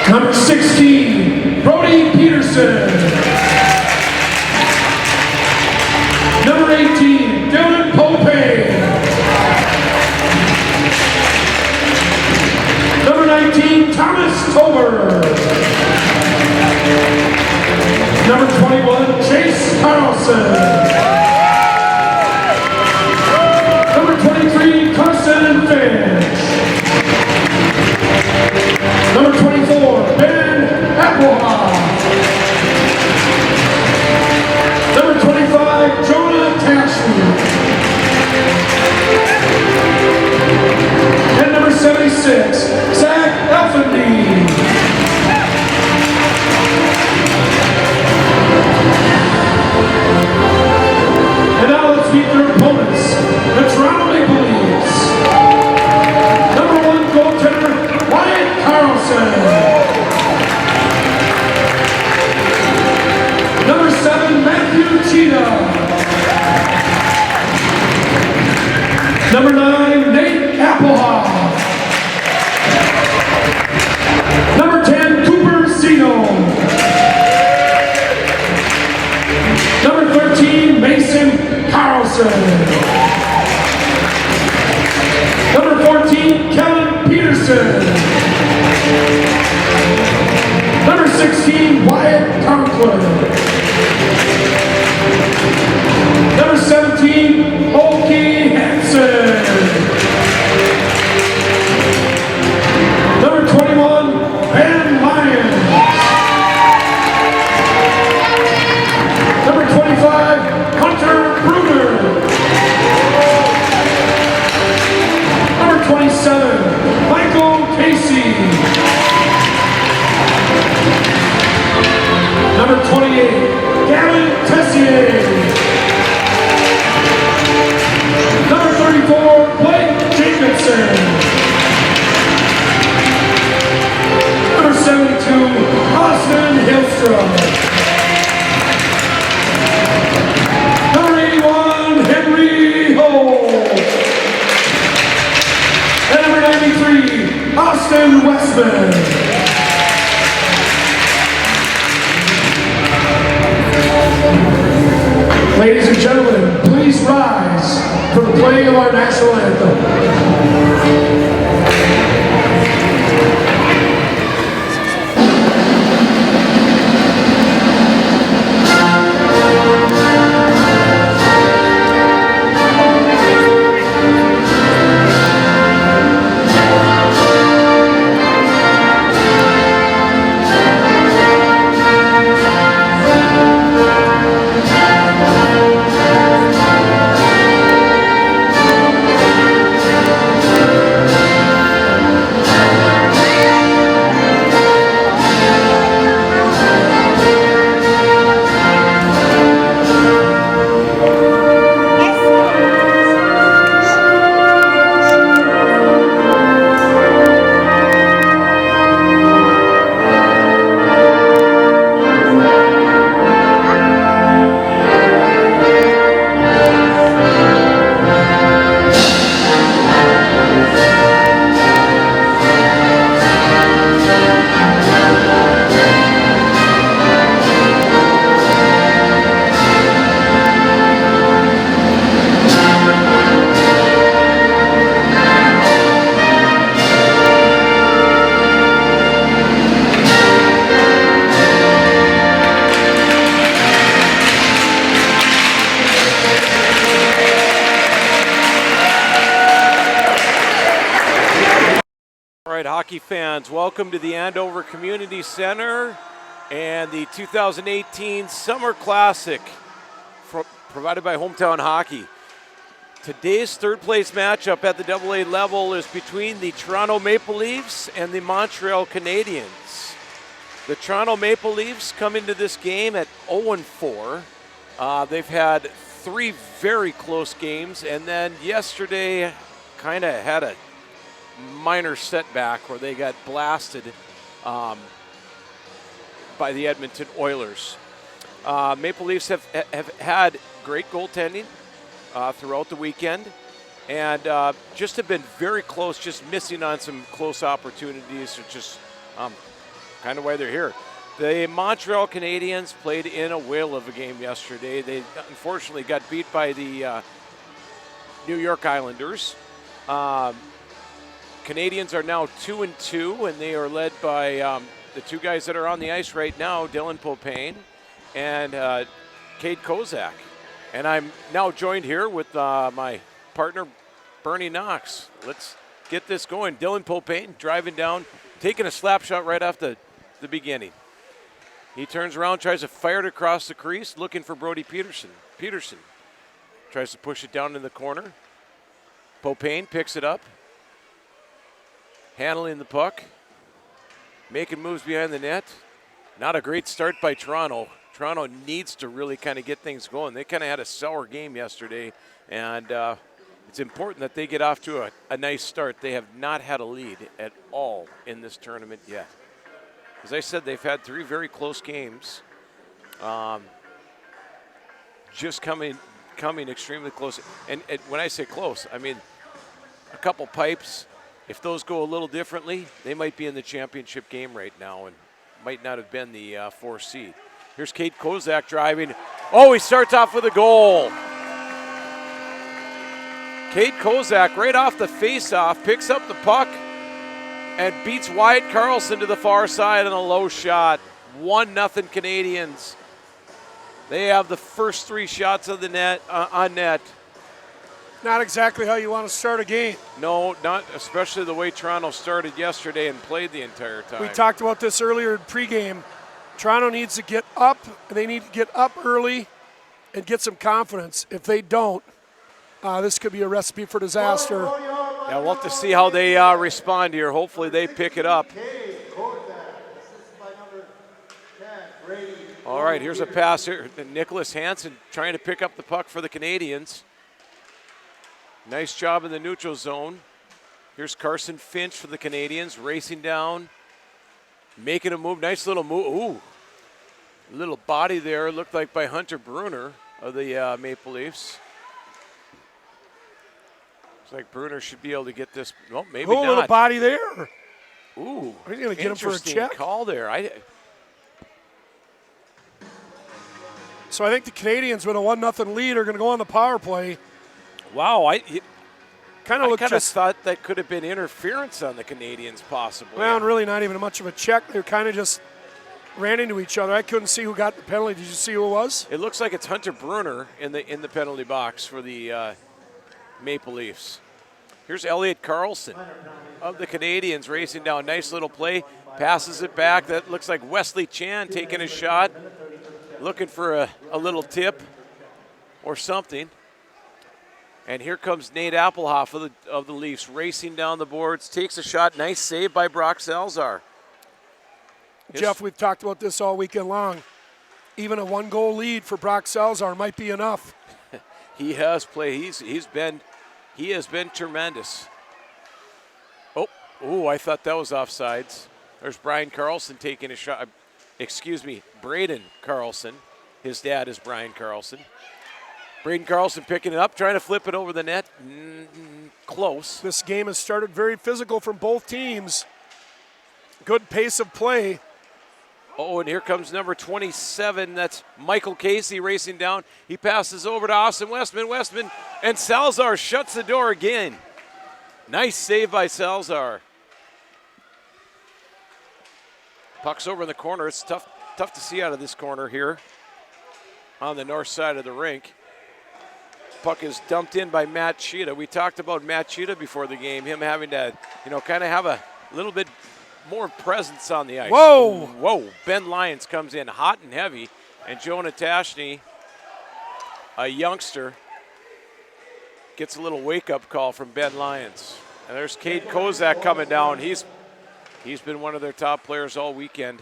Number 16, Brody Peterson. Number 18, Dylan Pope. Number 19, Thomas Tober. Number 21, Chase Carlson. Number 23, Carson Finch. Number 24, Ben Applehoff. Number 25, Jonah Tashley. And number 76, Zach Elfenby. And now let's meet their opponents, the Toronto Maple Leafs. Number 1 goaltender, Wyatt Carlson. Number 7, Matthew Cheetah. Number 9, Nate Applehoff. Number 10, Cooper Zeno. Number 13, Mason Carlson. Number 14, Kellen Peterson. Number 16, Wyatt Conklin. Number 17, Oki Hansen. Number 21, Ben Lyons. Number 25, Hunter Bruder. Number 27, Michael Casey. Number 28, Gavin Tessier. Number 34, Blake Jacobson. Number 72, Austin Hillstrom. Number 81, Henry Holt. And number 93, Austin Westman. Ladies and gentlemen, please rise for the playing of our national anthem. Hockey fans, welcome to the Andover Community Center and the 2018 Summer Classic provided by Hometown Hockey. Today's third place matchup at the AA level is between the Toronto Maple Leafs and the Montreal Canadiens. The Toronto Maple Leafs come into this game at 0-4. They've had 3 very close games, and then yesterday kind of had a minor setback where they got blasted by the Edmonton Oilers. Maple Leafs have had great goaltending throughout the weekend, and just have been very close, just missing on some close opportunities, or just kind of why they're here. The Montreal Canadiens played in a whale of a game yesterday. They unfortunately got beat by the New York Islanders. Canadiens are now 2-2, and they are led by the two guys that are on the ice right now, Dylan Popane and Cade Kozak. And I'm now joined here with my partner, Bernie Knox. Let's get this going. Dylan Popane driving down, taking a slap shot right off the beginning. He turns around, tries to fire it across the crease, looking for Brody Peterson. Peterson tries to push it down in the corner. Popane picks it up, handling the puck, making moves behind the net. Not a great start by Toronto. Toronto needs to really kind of get things going. They kind of had a sour game yesterday, and it's important that they get off to a nice start. They have not had a lead at all in this tournament yet. As I said, they've had 3 very close games. Just coming extremely close. And when I say close, I mean a couple pipes. If those go a little differently, they might be in the championship game right now and might not have been the 4th seed. Here's Cade Kozak driving. Oh, he starts off with a goal. Cade Kozak right off the face-off picks up the puck and beats Wyatt Carlson to the far side on a low shot. 1-0 Canadiens. They have the first 3 shots of the net on net. Not exactly how you want to start a game. No, not especially the way Toronto started yesterday and played the entire time. We talked about this earlier in pregame. Toronto needs to get up. They need to get up early and get some confidence. If they don't, this could be a recipe for disaster. Yeah, we'll have to see how they respond here. Hopefully they pick it up. All right, here's a pass here. Nicholas Hansen trying to pick up the puck for the Canadiens. Nice job in the neutral zone. Here's Carson Finch for the Canadiens, racing down, making a move. Nice little move. Ooh, little body there. Looked like by Hunter Bruner of the Maple Leafs. Looks like Bruner should be able to get this. Well, maybe not. Little body there. Ooh, are you going to get him for a check? Interesting call there. So I think the Canadiens with a 1-0 lead are going to go on the power play. Wow, I kind of thought that could have been interference on the Canadiens, possibly. Well, really not even much of a check. They kind of just ran into each other. I couldn't see who got the penalty. Did you see who it was? It looks like it's Hunter Bruner in the penalty box for the Maple Leafs. Here's Elliot Carlson of the Canadiens racing down. Nice little play. Passes it back. That looks like Wesley Chan taking a shot. Looking for a little tip or something. And here comes Nate Applehoff of the Leafs racing down the boards. Takes a shot. Nice save by Brock Salzar. Jeff, we've talked about this all weekend long. Even a 1-goal lead for Brock Salzar might be enough. He has played. He has been tremendous. Oh, I thought that was offsides. There's Brian Carlson taking a shot. Excuse me, Braden Carlson. His dad is Brian Carlson. Braden Carlson picking it up, trying to flip it over the net. Close. This game has started very physical from both teams. Good pace of play. Oh, and here comes number 27. That's Michael Casey racing down. He passes over to Austin Westman, and Salzar shuts the door again. Nice save by Salzar. Puck's over in the corner. It's tough to see out of this corner here on the north side of the rink. Puck is dumped in by Matt Cheetah. We talked about Matt Cheetah before the game, him having to, kind of have a little bit more presence on the ice. Whoa! Ben Lyons comes in hot and heavy, and Jonah Tashney, a youngster, gets a little wake-up call from Ben Lyons. And there's Cade Kozak coming down. He's been one of their top players all weekend.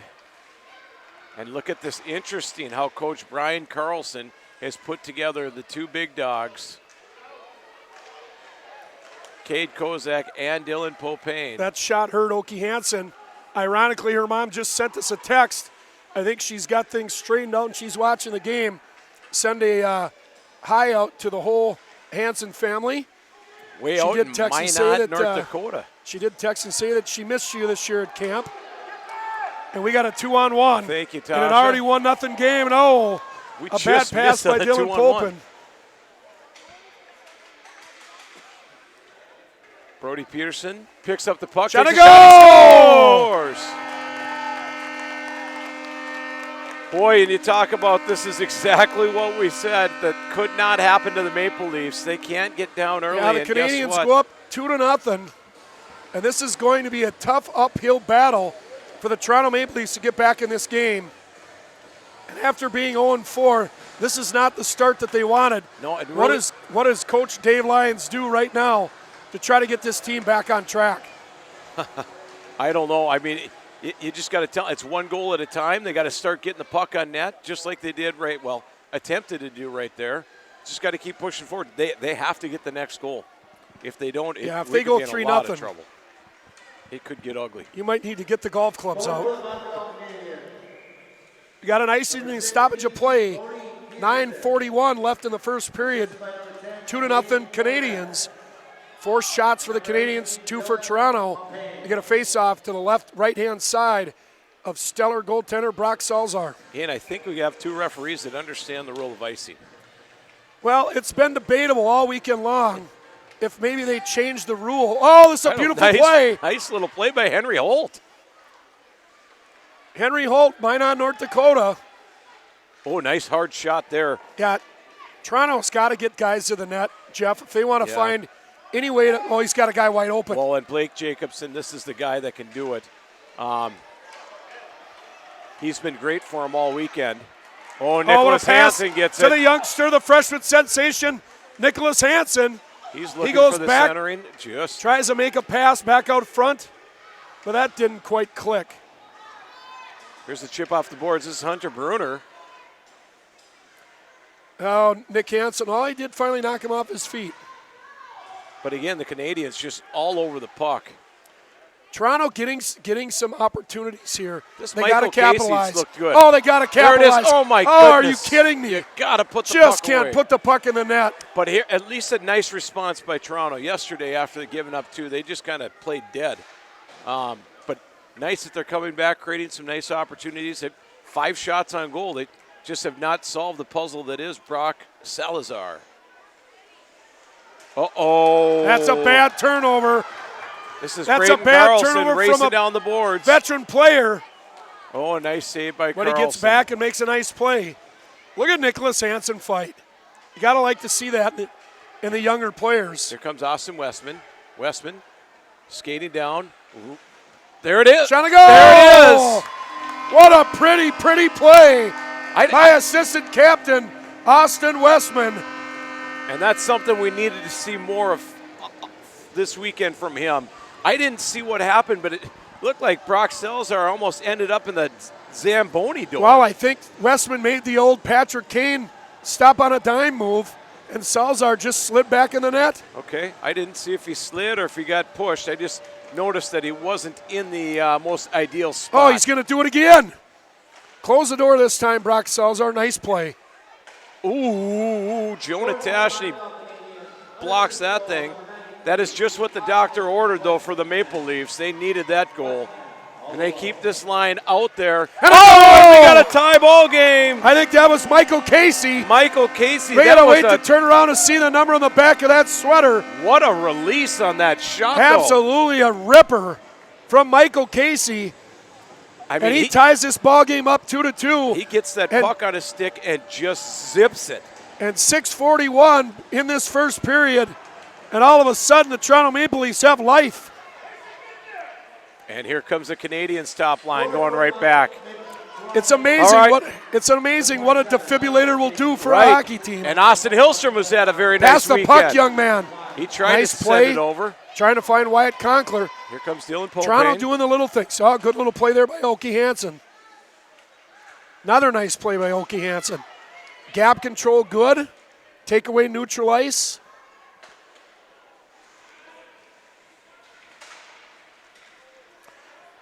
And look at this, interesting how Coach Brian Carlson has put together the 2 big dogs, Cade Kozak and Dylan Popane. That shot hurt Oki Hansen. Ironically, her mom just sent us a text. I think she's got things straightened out and she's watching the game. Send a hi out to the whole Hansen family. Way out in Minot, North Dakota. She did text and say that she missed you this year at camp. And we got a 2-on-1. Thank you, Tasha. And an already 1-0 game. And a bad pass by Dylan Polpin. Brody Peterson picks up the puck. Shot to takes a shot, go! scores! Boy, and you talk about this is exactly what we said that could not happen to the Maple Leafs. They can't get down early. Yeah, the and Canadiens guess what? go up 2-0. And this is going to be a tough uphill battle for the Toronto Maple Leafs to get back in this game. And after being 0-4, this is not the start that they wanted. No, it What really, does Coach Dave Lyons do right now to try to get this team back on track? I don't know. I mean, you just got to tell. It's one goal at a time. They got to start getting the puck on net, just like they did attempted to do right there. Just got to keep pushing forward. They have to get the next goal. If they don't, if we they go could be in a lot of 3-0, trouble. It could get ugly. you might need to get the golf clubs out. We got an icing stoppage of play. 9:41 left in the first period. 2-0 Canadiens. 4 shots for the Canadiens, 2 for Toronto. You get a face-off to the right-hand side of stellar goaltender Brock Salzar. And I think we have 2 referees that understand the rule of icing. Well, it's been debatable all weekend long if maybe they changed the rule. Oh, this is a beautiful play. Nice little play by Henry Holt. Henry Holt, Minot, North Dakota. Oh, nice hard shot there. Yeah, Toronto's got to get guys to the net, Jeff, if they want to find any way to. Oh, he's got a guy wide open. Well, and Blake Jacobson, this is the guy that can do it. He's been great for him all weekend. Oh, Nicholas Hansen gets it. To the youngster, the freshman sensation, Nicholas Hansen. He's looking he goes for the back, centering. Just tries to make a pass back out front, but that didn't quite click. Here's the chip off the boards. This is Hunter Bruner. Oh, Nick Hansen. Oh, he did finally knock him off his feet. But again, the Canadiens just all over the puck. Toronto getting some opportunities here. They Michael got to capitalize. Casey's looked good. Oh, they got to capitalize. There it is. Oh my goodness. Oh, are you kidding me? You got to put the Just puck can't away. put the puck in the net. But here, at least a nice response by Toronto yesterday after giving up 2. They just kind of played dead. But nice that they're coming back, creating some nice opportunities. 5 shots on goal. They just have not solved the puzzle that is Brock Salazar. Uh-oh. That's a bad turnover. This is That's Braden a bad Carlson turnover racing from a down the boards. Veteran player. Oh, a nice save by When Carlson. he gets back and makes a nice play. Look at Nicholas Hansen fight. You got to like to see that in the younger players. Here comes Austin Westman. Westman skating down. Ooh. There it is. Trying to go. There it is. What a pretty play by assistant captain Austin Westman. And that's something we needed to see more of this weekend from him. I didn't see what happened, but it looked like Brock Salazar almost ended up in the Zamboni door. Well, I think Westman made the old Patrick Kane stop on a dime move, and Salazar just slid back in the net. Okay, I didn't see if he slid or if he got pushed. I just noticed that he wasn't in the most ideal spot. Oh, he's going to do it again. Close the door this time, Brock Salazar. Nice play. Ooh, Jonah Tashney blocks that thing. That is just what the doctor ordered, though, for the Maple Leafs. They needed that goal. And they keep this line out there. And they got a tie ball game. I think that was Michael Casey. Michael Casey. They got to wait to turn around and see the number on the back of that sweater. What a release on that shot, Absolutely a ripper from Michael Casey. I mean, he ties this ball game up 2-2. He gets that puck on his stick and just zips it. And 6:41 in this first period. And all of a sudden, the Toronto Maple Leafs have life. And here comes the Canadiens top line going right back. It's amazing what a defibrillator will do for a hockey team. And Austin Hillstrom was at a very nice weekend. Pass the puck, young man. He tried nice to play. send it over. Trying to find Wyatt Conkler. Here comes Dylan Polpin. Toronto doing the little things. Oh, good little play there by Oki Hansen. Another nice play by Oki Hansen. Gap control good. Take away neutral ice.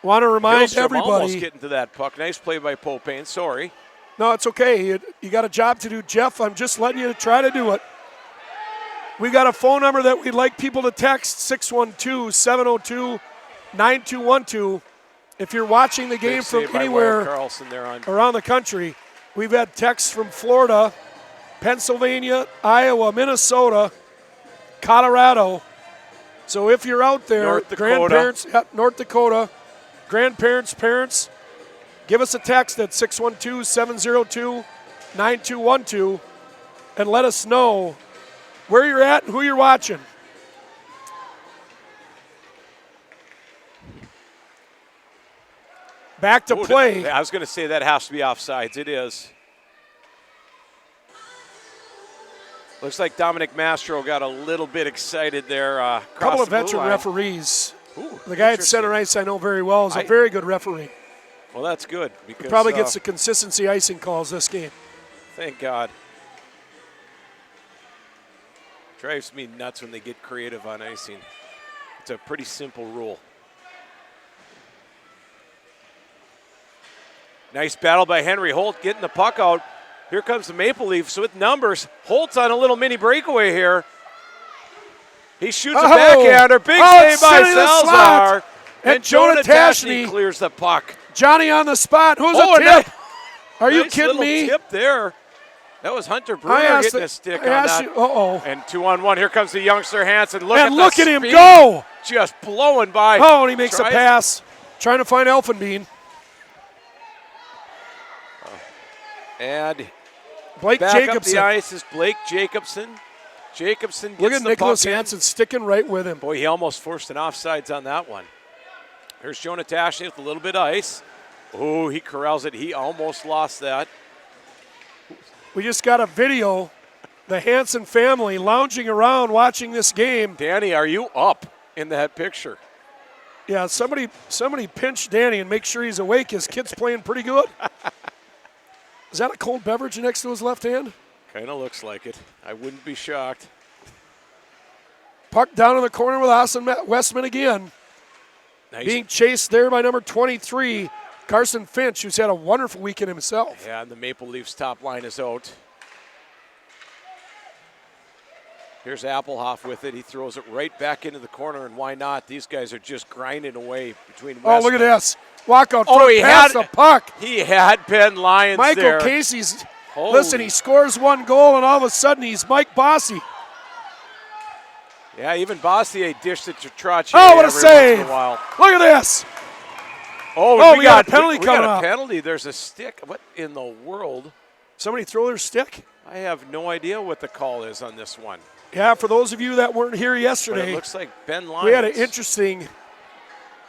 Want to remind everybody. Almost getting to that puck. Nice play by Polpin. Sorry. No, it's okay. You got a job to do, Jeff. I'm just letting you try to do it. We got a phone number that we'd like people to text, 612-702-9212. If you're watching the game Big from save by anywhere Wyatt Carlson there on. around the country, we've had texts from Florida, Pennsylvania, Iowa, Minnesota, Colorado. So if you're out there, North Dakota. grandparents, North Dakota, grandparents, parents, give us a text at 612-702-9212 and let us know where you're at and who you're watching. Back to play. I was going to say that has to be offsides. It is. Looks like Dominic Mastro got a little bit excited there. A couple of veteran referees. The guy at center ice I know very well is a very good referee. Well, that's good. Because, probably gets the consistency icing calls this game. Thank God. Drives me nuts when they get creative on icing. It's a pretty simple rule. Nice battle by Henry Holt getting the puck out. Here comes the Maple Leafs with numbers. Holt's on a little mini breakaway here. He shoots a backhander. Big save by Salzar. And Jonah Tashney clears the puck. Johnny on the spot. Who's a tip? Are you kidding me? Tip there. That was Hunter Bruner getting a stick on that. And 2-on-1. Here comes the youngster Hansen. Look at him go. Just blowing by. Oh, and he makes a pass. Trying to find Elfenbein. And Blake back Jacobson. Up the ice is Blake Jacobson. Jacobson gets Look at the Nicholas puck Hansen sticking right with him. Boy, he almost forced an offsides on that one. Here's Jonah Tashney with a little bit of ice. Oh, he corrals it. He almost lost that. We just got a video. The Hansen family lounging around watching this game. Danny, are you up in that picture? Yeah, somebody pinch Danny and make sure he's awake. His kid's playing pretty good. Is that a cold beverage next to his left hand? Kind of looks like it. I wouldn't be shocked. Puck down in the corner with Austin Westman again. Nice. Being chased there by number 23, Carson Finch, who's had a wonderful weekend himself. Yeah, and the Maple Leafs top line is out. Here's Appelhoff with it. He throws it right back into the corner, and why not? These guys are just grinding away between Westman. Oh, look at this. Walkout front past the puck. He had Ben Lyons Michael there. Casey's, listen, he scores one goal, and all of a sudden he's Mike Bossy. Yeah, even Bossier dished it to Trottier. Oh, what a save. Look at this. Oh, we got a penalty coming up. We got a penalty. There's a stick. What in the world? Somebody throw their stick? I have no idea what the call is on this one. Yeah, for those of you that weren't here yesterday, but it looks like Ben Lyons. We had an interesting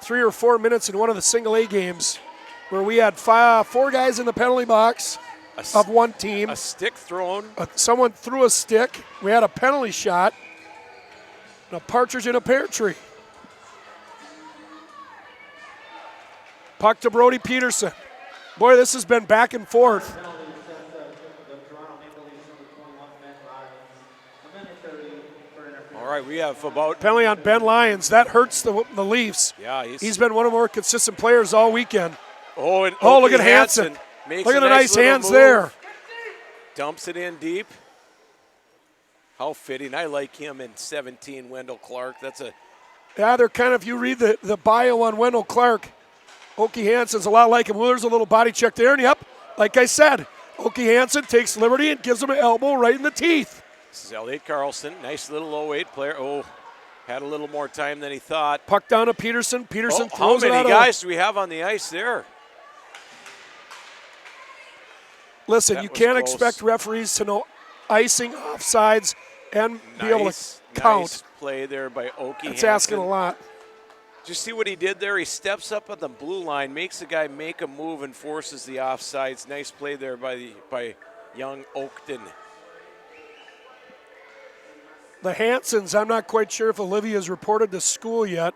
3 or 4 minutes in one of the single A games where we had 4 guys in the penalty box of one team. A stick thrown. Someone threw a stick. We had a penalty shot. And a partridge in a pear tree. Puck to Brody Peterson. Boy, this has been back and forth. All right, we have about penalty on Ben Lyons. That hurts the Leafs. Yeah, he's been one of the more consistent players all weekend. Oh, and look at Hansen. Look at the nice hands move. there. Dumps it in deep. How fitting. I like him in 17, Wendell Clark. Yeah, they're kind of, you read the bio on Wendell Clark, Okie Hansen's a lot like him. Well, there's a little body check there, and yep, like I said, Okie Hansen takes liberty and gives him an elbow right in the teeth. This is Elliot Carlson. Nice little 08 player. Oh, had a little more time than he thought. Puck down to Peterson. Peterson throws it out. How many guys do we have on the ice there? Listen, you can't expect referees to know icing, offsides, and be able to count. Nice play there by Okie Hansen. That's asking a lot. Did you see what he did there? He steps up on the blue line, makes the guy make a move, and forces the offsides. Nice play there by young Oakton. The Hansons, I'm not quite sure if Olivia's reported to school yet,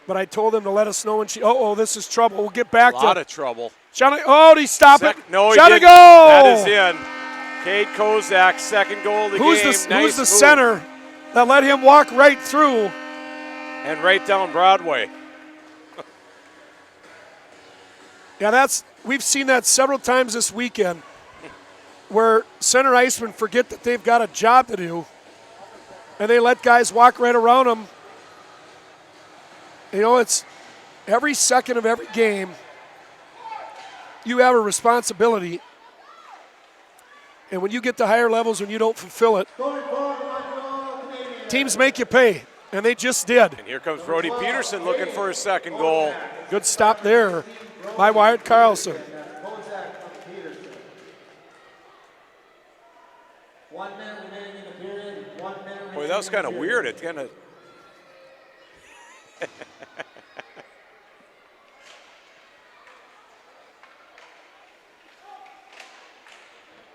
but I told them to let us know when she. This is trouble. We'll get back to. A lot of trouble. Did he stop it? No, he didn't. Go! That is in. Cade Kozak, second goal of the game. Who's the center that let him walk right through? And right down Broadway. Yeah, we've seen that several times this weekend where center icemen forget that they've got a job to do and they let guys walk right around them. You know, every second of every game, you have a responsibility. And when you get to higher levels and you don't fulfill it, teams make you pay, and they just did. And here comes Brody Peterson looking for his second goal. Good stop there by Wyatt Carlson. Boy, that was kind of weird. It kind of.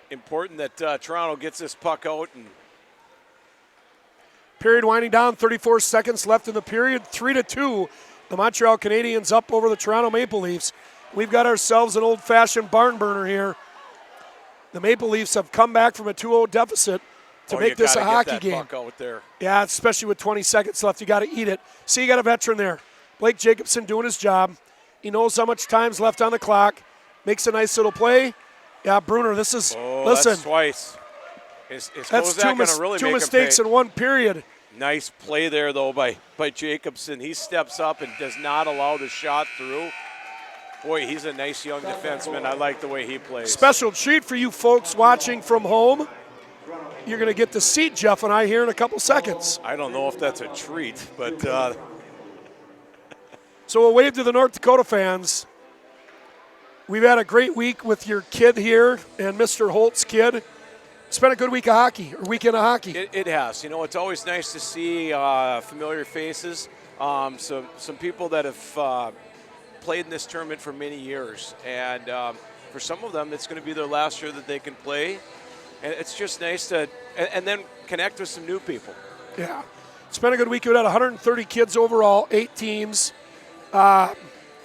Important that Toronto gets this puck out. And Period winding down, 34 seconds left in the period, 3-2. The Montreal Canadiens up over the Toronto Maple Leafs. We've got ourselves an old-fashioned barn burner here. The Maple Leafs have come back from a 2-0 deficit to make this a hockey game. Puck out there. Yeah, especially with 20 seconds left, you got to eat it. See, you got a veteran there. Blake Jacobson doing his job. He knows how much time's left on the clock. Makes a nice little play. Yeah, Bruner, this is, listen. That's twice. That's two mistakes in one period. Nice play there, though, by Jacobson. He steps up and does not allow the shot through. Boy, he's a nice young defenseman. I like the way he plays. Special treat for you folks watching from home. You're going to get to see Jeff and I here in a couple seconds. I don't know if that's a treat, but. So a wave to the North Dakota fans. We've had a great week with your kid here and Mr. Holt's kid. It's been a good week of hockey, or weekend of hockey. It has. You know, it's always nice to see familiar faces. Some people that have played in this tournament for many years. And for some of them, it's going to be their last year that they can play. And it's just nice to, and then connect with some new people. Yeah. It's been a good week. We had 130 kids overall, 8 teams. For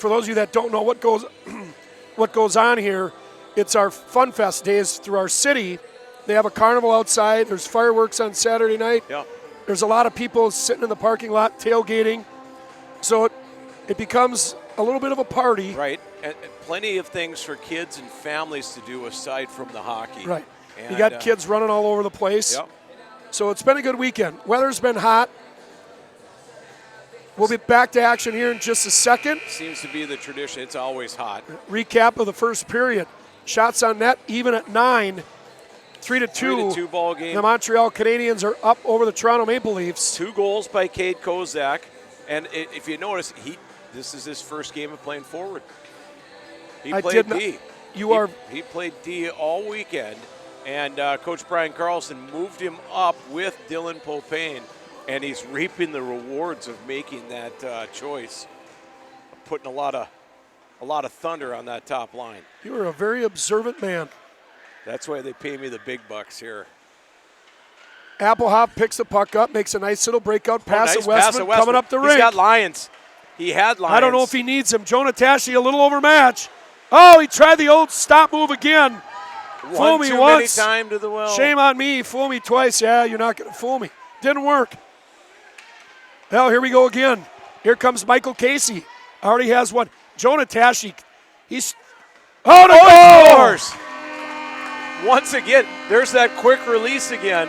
those of you that don't know what goes on here, it's our Fun Fest days through our city. They have a carnival outside. There's fireworks on Saturday night. Yeah. There's a lot of people sitting in the parking lot tailgating. So it becomes a little bit of a party. Right. And plenty of things for kids and families to do aside from the hockey. Right. And, you got kids running all over the place. Yep. So it's been a good weekend. Weather's been hot. We'll be back to action here in just a second. Seems to be the tradition. It's always hot. Recap of the first period. Shots on net even at 9. 3-2. 3-2 ball game. The Montreal Canadiens are up over the Toronto Maple Leafs. 2 goals by Cade Kozak. And if you notice, this is his first game of playing forward. He played D. He played D all weekend. And Coach Brian Carlson moved him up with Dylan Popane. And he's reaping the rewards of making that choice, putting a lot of thunder on that top line. You are a very observant man. That's why they pay me the big bucks here. Applehoff picks the puck up, makes a nice little breakout pass at Westman, coming up the rink. He's got Lions. He had Lions. I don't know if he needs him. Jonah Tashi a little overmatched. Oh, he tried the old stop move again. Fool me once. Time to the well. Shame on me. Fool me twice. Yeah, you're not going to fool me. Didn't work. Well, here we go again. Here comes Michael Casey. Already has one. Jonah Tashi. He's. Oh, no! Scores! Once again, there's that quick release again.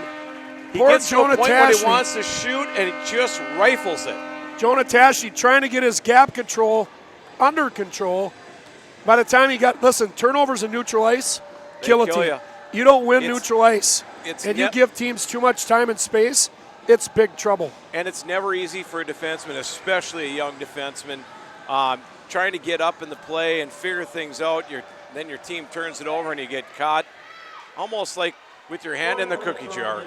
He gets to a point when he wants to shoot, and he just rifles it. Jonah Tashi trying to get his gap control under control. By the time he got, listen, turnovers in neutral ice kill a team. You don't win neutral ice, and you give teams too much time and space, it's big trouble. And it's never easy for a defenseman, especially a young defenseman, trying to get up in the play and figure things out. Then your team turns it over and you get caught, almost like with your hand in the cookie jar.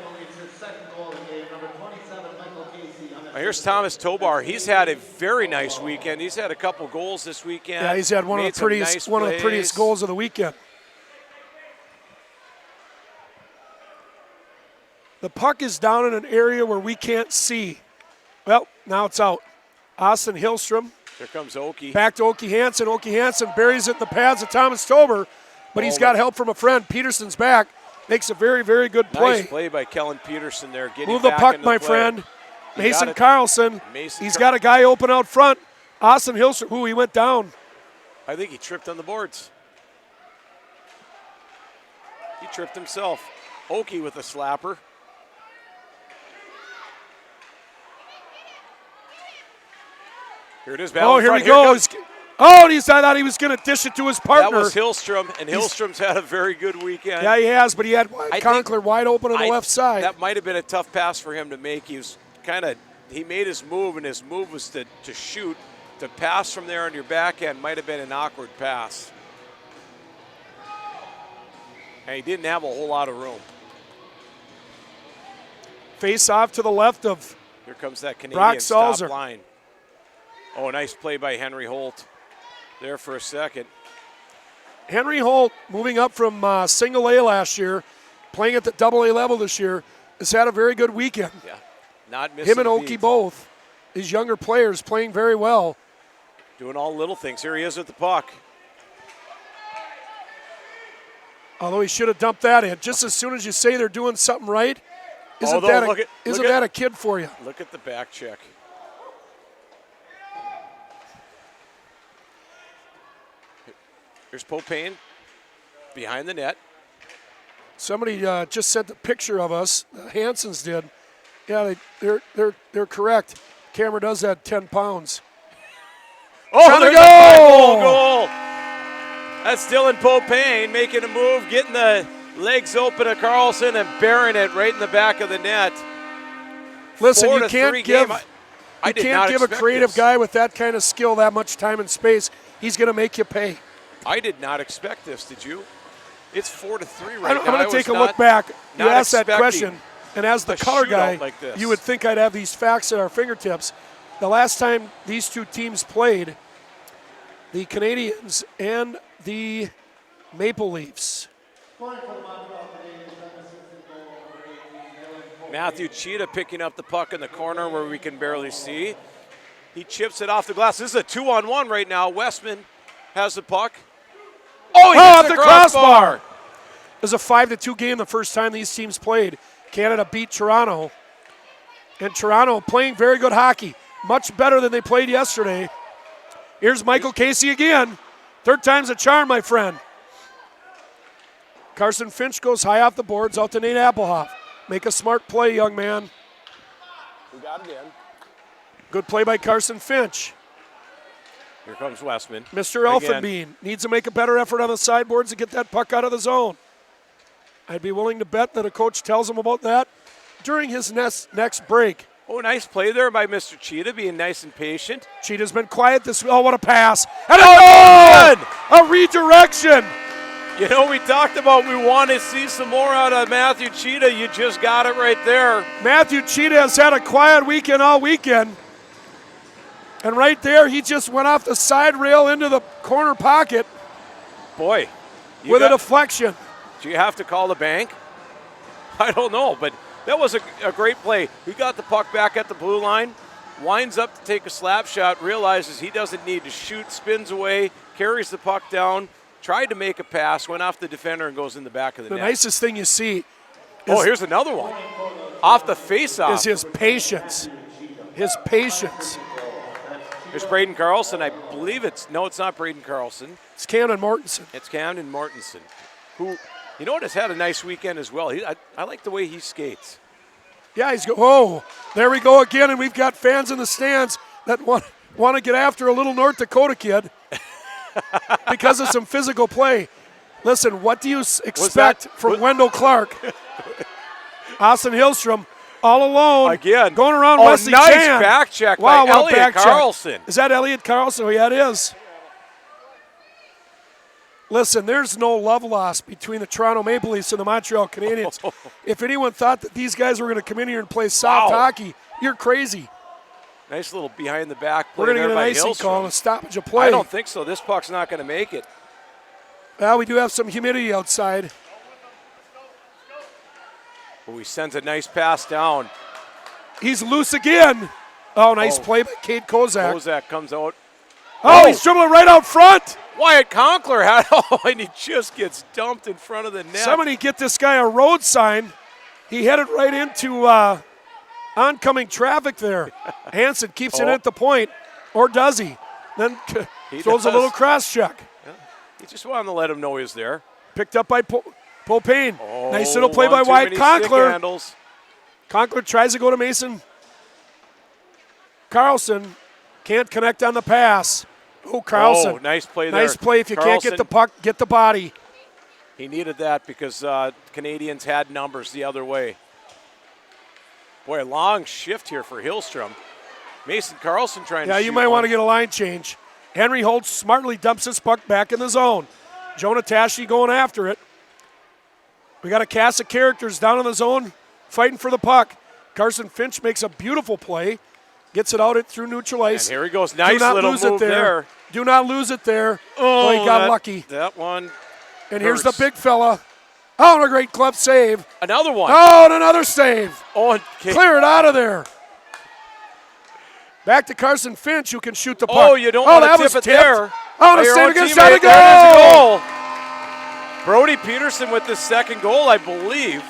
Here's Thomas Tobar. He's had a very nice weekend. He's had a couple goals this weekend. Yeah, he's had one of the prettiest goals of the weekend. The puck is down in an area where we can't see. Well, now it's out. Austin Hillstrom. Here comes Oki. Back to Oki Hansen. Oki Hansen buries it in the pads of Thomas Tober, but he's got help from a friend. Peterson's back. Makes a very, very good play. Nice play by Kellen Peterson there. Move the puck, my friend. Mason Carlson. He's got a guy open out front. Austin Hillstrom. Ooh, he went down. I think he tripped on the boards. He tripped himself. Oki with a slapper. Here it is, battle Oh, in here front. he goes. Oh, and I thought he was going to dish it to his partner. That was Hillstrom, and Hillstrom's had a very good weekend. Yeah, he has, but he had Conkler wide open on the left side. That might have been a tough pass for him to make. He made his move, and his move was to shoot. To pass from there on your backhand might have been an awkward pass. And he didn't have a whole lot of room. Face off to the left of Here comes that Canadian Brock stop Salzer. line. Oh, nice play by Henry Holt there for a second. Henry Holt, moving up from single A last year, playing at the double A level this year, has had a very good weekend. Yeah, not missing Him and a Oki beat. both, these younger players playing very well. Doing all little things. Here he is with the puck. Although he should have dumped that in. Just as soon as you say they're doing something right, isn't Although, that a kid for you? Look at the back check. Here's Popane behind the net. Somebody just sent a picture of us. The Hansons did. Yeah, they're correct. Camera does that 10 pounds. Oh, Trying to there's go! a 5-goal goal. That's Dylan Popane making a move, getting the legs open to Carlson and burying it right in the back of the net. Listen, you can't give a creative this. guy with that kind of skill that much time and space. He's going to make you pay. I did not expect this, did you? It's 4-3 right now. I'm going to take a was look back. You not asked that expecting question, and as the a color shootout guy, like this. you would think I'd have these facts at our fingertips. The last time these two teams played, the Canadiens and the Maple Leafs. Matthew Cheetah picking up the puck in the corner where we can barely see. He chips it off the glass. This is a 2-on-1 right now. Westman has the puck. Oh, he hits the crossbar. It was a 5-2 game the first time these teams played. Canada beat Toronto. And Toronto playing very good hockey. Much better than they played yesterday. Here's Michael Casey again. Third time's a charm, my friend. Carson Finch goes high off the boards out to Nate Applehoff. Make a smart play, young man. We got it in. Good play by Carson Finch. Here comes Westman. Mr. Elfenbein needs to make a better effort on the sideboards to get that puck out of the zone. I'd be willing to bet that a coach tells him about that during his next break. Oh, nice play there by Mr. Cheetah, being nice and patient. Cheetah's been quiet this week. Oh, what a pass. And a redirection. You know, we talked about we want to see some more out of Matthew Cheetah. You just got it right there. Matthew Cheetah has had a quiet weekend all weekend. And right there, he just went off the side rail into the corner pocket. Boy. With a deflection. Do you have to call the bank? I don't know, but that was a great play. He got the puck back at the blue line, winds up to take a slap shot, realizes he doesn't need to shoot, spins away, carries the puck down, tried to make a pass, went off the defender and goes in the back of the net. The nicest thing you see here's another one. Off the faceoff. is his patience. His patience. There's Braden Carlson. I believe it's not Braden Carlson. It's Camden Mortensen. It's Camden Mortensen, who, you know what, has had a nice weekend as well. I like the way he skates. Yeah, oh, there we go again, and we've got fans in the stands that want to get after a little North Dakota kid because of some physical play. Listen, what do you expect from Wendell Clark? Austin Hillstrom, all alone. Again. Going around Oh, Wesley nice Chan. back check wow, by what a Elliot back check. Carlson. Is that Elliot Carlson? Oh, yeah, it is. Listen, there's no love lost between the Toronto Maple Leafs and the Montreal Canadiens. If anyone thought that these guys were going to come in here and play soft hockey, you're crazy. Nice little behind the back play. We're going to there get an by icing Hillstrom. call and a stoppage of play. I don't think so. This puck's not going to make it. Well, we do have some humidity outside. But he sends a nice pass down. He's loose again. Oh, nice play by Kate Kozak. Kozak comes out. Oh, he's dribbling right out front. Wyatt Conkler had and he just gets dumped in front of the net. Somebody get this guy a road sign. He headed right into oncoming traffic there. Hansen keeps it at the point, or does he? Then throws a little cross check. Yeah. He just wanted to let him know he's there. Picked up by Popane. Oh, nice little play by Wyatt Conkler. Conkler tries to go to Mason Carlson. Can't connect on the pass. Oh, Carlson. Oh, nice play there. Nice play. If you can't get the Carlson, puck, get the body. he needed that because Canadians had numbers the other way. Boy, a long shift here for Hillstrom. Mason Carlson trying to shoot. Yeah, you might want to get a line change. Henry Holt smartly dumps his puck back in the zone. Jonah Tashi going after it. We got a cast of characters down in the zone fighting for the puck. Carson Finch makes a beautiful play. Gets it out it through neutral ice. And here he goes. Nice little move there. Do not lose it there. Oh, he got lucky. That one. And here's the big fella. Oh, and a great glove save. Another one. Oh, and another save. Oh, clear it out of there. Back to Carson Finch, who can shoot the puck. Oh, you don't want to tip it there. Oh, and a save against the goal. Brody Peterson with the second goal, I believe.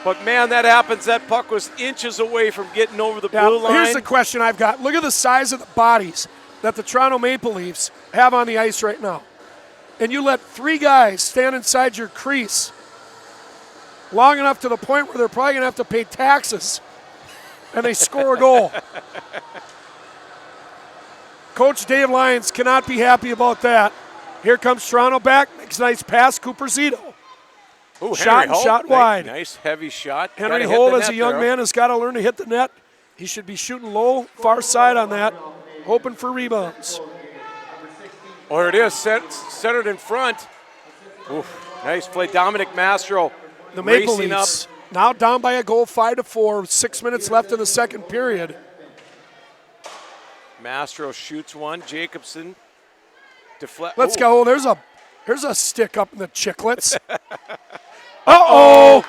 But, man, that happens. That puck was inches away from getting over the blue line. Here's the question I've got. Look at the size of the bodies that the Toronto Maple Leafs have on the ice right now. And you let 3 guys stand inside your crease long enough to the point where they're probably going to have to pay taxes, and they score a goal. Coach Dave Lyons cannot be happy about that. Here comes Toronto back. Makes a nice pass. Cooper Zito. Ooh, shot wide. Nice heavy shot. Henry Holt, as a young man, has got to learn to hit the net. He should be shooting low, far side on that, hoping for rebounds. Oh, here it is, centered in front. Oof, nice play. Dominic Mastro. The Maple Leafs now down by a goal, 5-4. 6 minutes left in the second period. Mastro shoots one. Jacobson deflect. Let's go. There's a stick up in the chicklets. Uh-oh.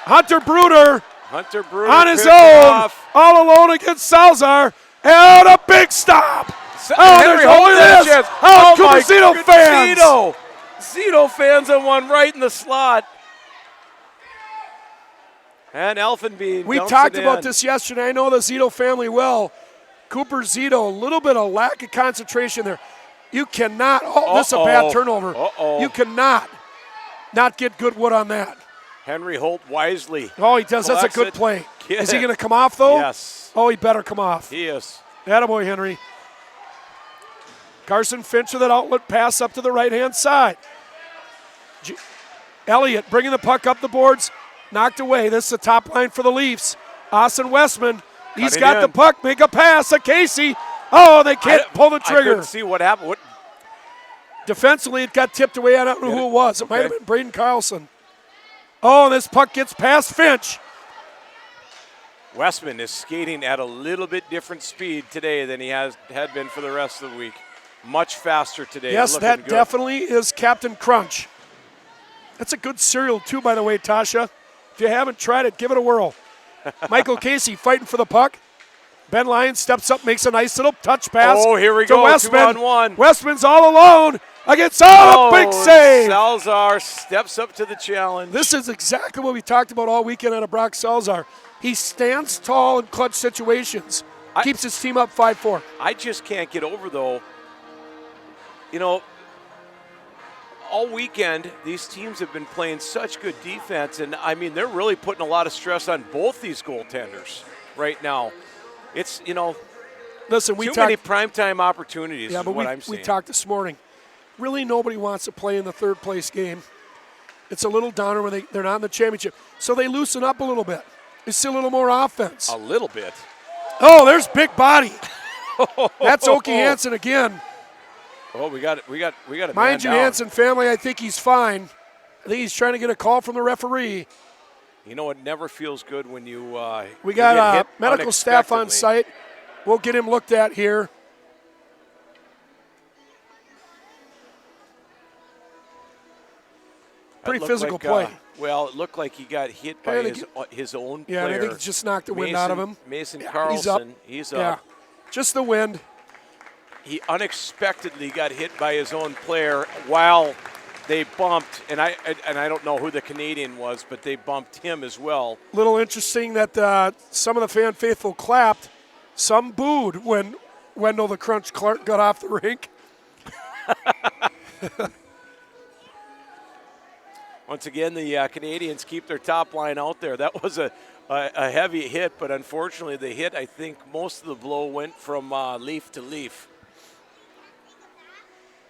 Hunter Bruder on his own, all alone against Salzar. And a big stop. Henry Holt has a chance. Oh, Cooper Zito fans. Zito fans on one right in the slot. And Elfenbein. We talked about this yesterday. I know the Zito family well. Cooper Zito, a little bit of lack of concentration there. You cannot. Oh, this is a bad turnover. You cannot not get good wood on that. Henry Holt wisely. Oh, he does. That's a good play. Is he going to come off, though? Yes. Oh, he better come off. He is. Attaboy, Henry. Carson Finch with that outlet pass up to the right-hand side. Elliott bringing the puck up the boards. Knocked away. This is the top line for the Leafs. Austin Westman. He's got the puck. Make a pass to Casey. Oh, they can't pull the trigger. I couldn't see what happened. Defensively, it got tipped away. I don't know who it was. It might have been Braden Carlson. Oh, this puck gets past Finch. Westman is skating at a little bit different speed today than he had been for the rest of the week. Much faster today. Yes, that definitely is Captain Crunch. That's a good cereal, too, by the way, Tasha. If you haven't tried it, give it a whirl. Michael Casey fighting for the puck. Ben Lyons steps up, makes a nice little touch pass. Oh, here we go, Westman. 2-on-1. Westman's all alone against big save. Salzar steps up to the challenge. This is exactly what we talked about all weekend out of Brock Salzar. He stands tall in clutch situations, keeps his team up 5-4. I just can't get over, though, all weekend, these teams have been playing such good defense, and, I mean, they're really putting a lot of stress on both these goaltenders right now. It's, listen, too many primetime opportunities is what I'm seeing. We talked this morning. Really, nobody wants to play in the third-place game. It's a little downer when they're not in the championship. So they loosen up a little bit. They see a little more offense. A little bit. Oh, there's big body. That's Oki Hansen again. Oh, we got it. Mind you, Hansen family, I think he's fine. I think he's trying to get a call from the referee. It never feels good when you we got medical staff on site. We'll get him looked at here. Pretty physical play. Well, it looked like he got hit by his own player. Yeah, and I think he just knocked the wind out of him. Mason Carlson, he's up. Yeah, just the wind. He unexpectedly got hit by his own player while they bumped, and I don't know who the Canadian was, but they bumped him as well. Little interesting that some of the fan faithful clapped. Some booed when Wendell the Crunch Clark got off the rink. Once again, the Canadians keep their top line out there. That was a a heavy hit, but unfortunately the hit, I think most of the blow went from leaf to leaf,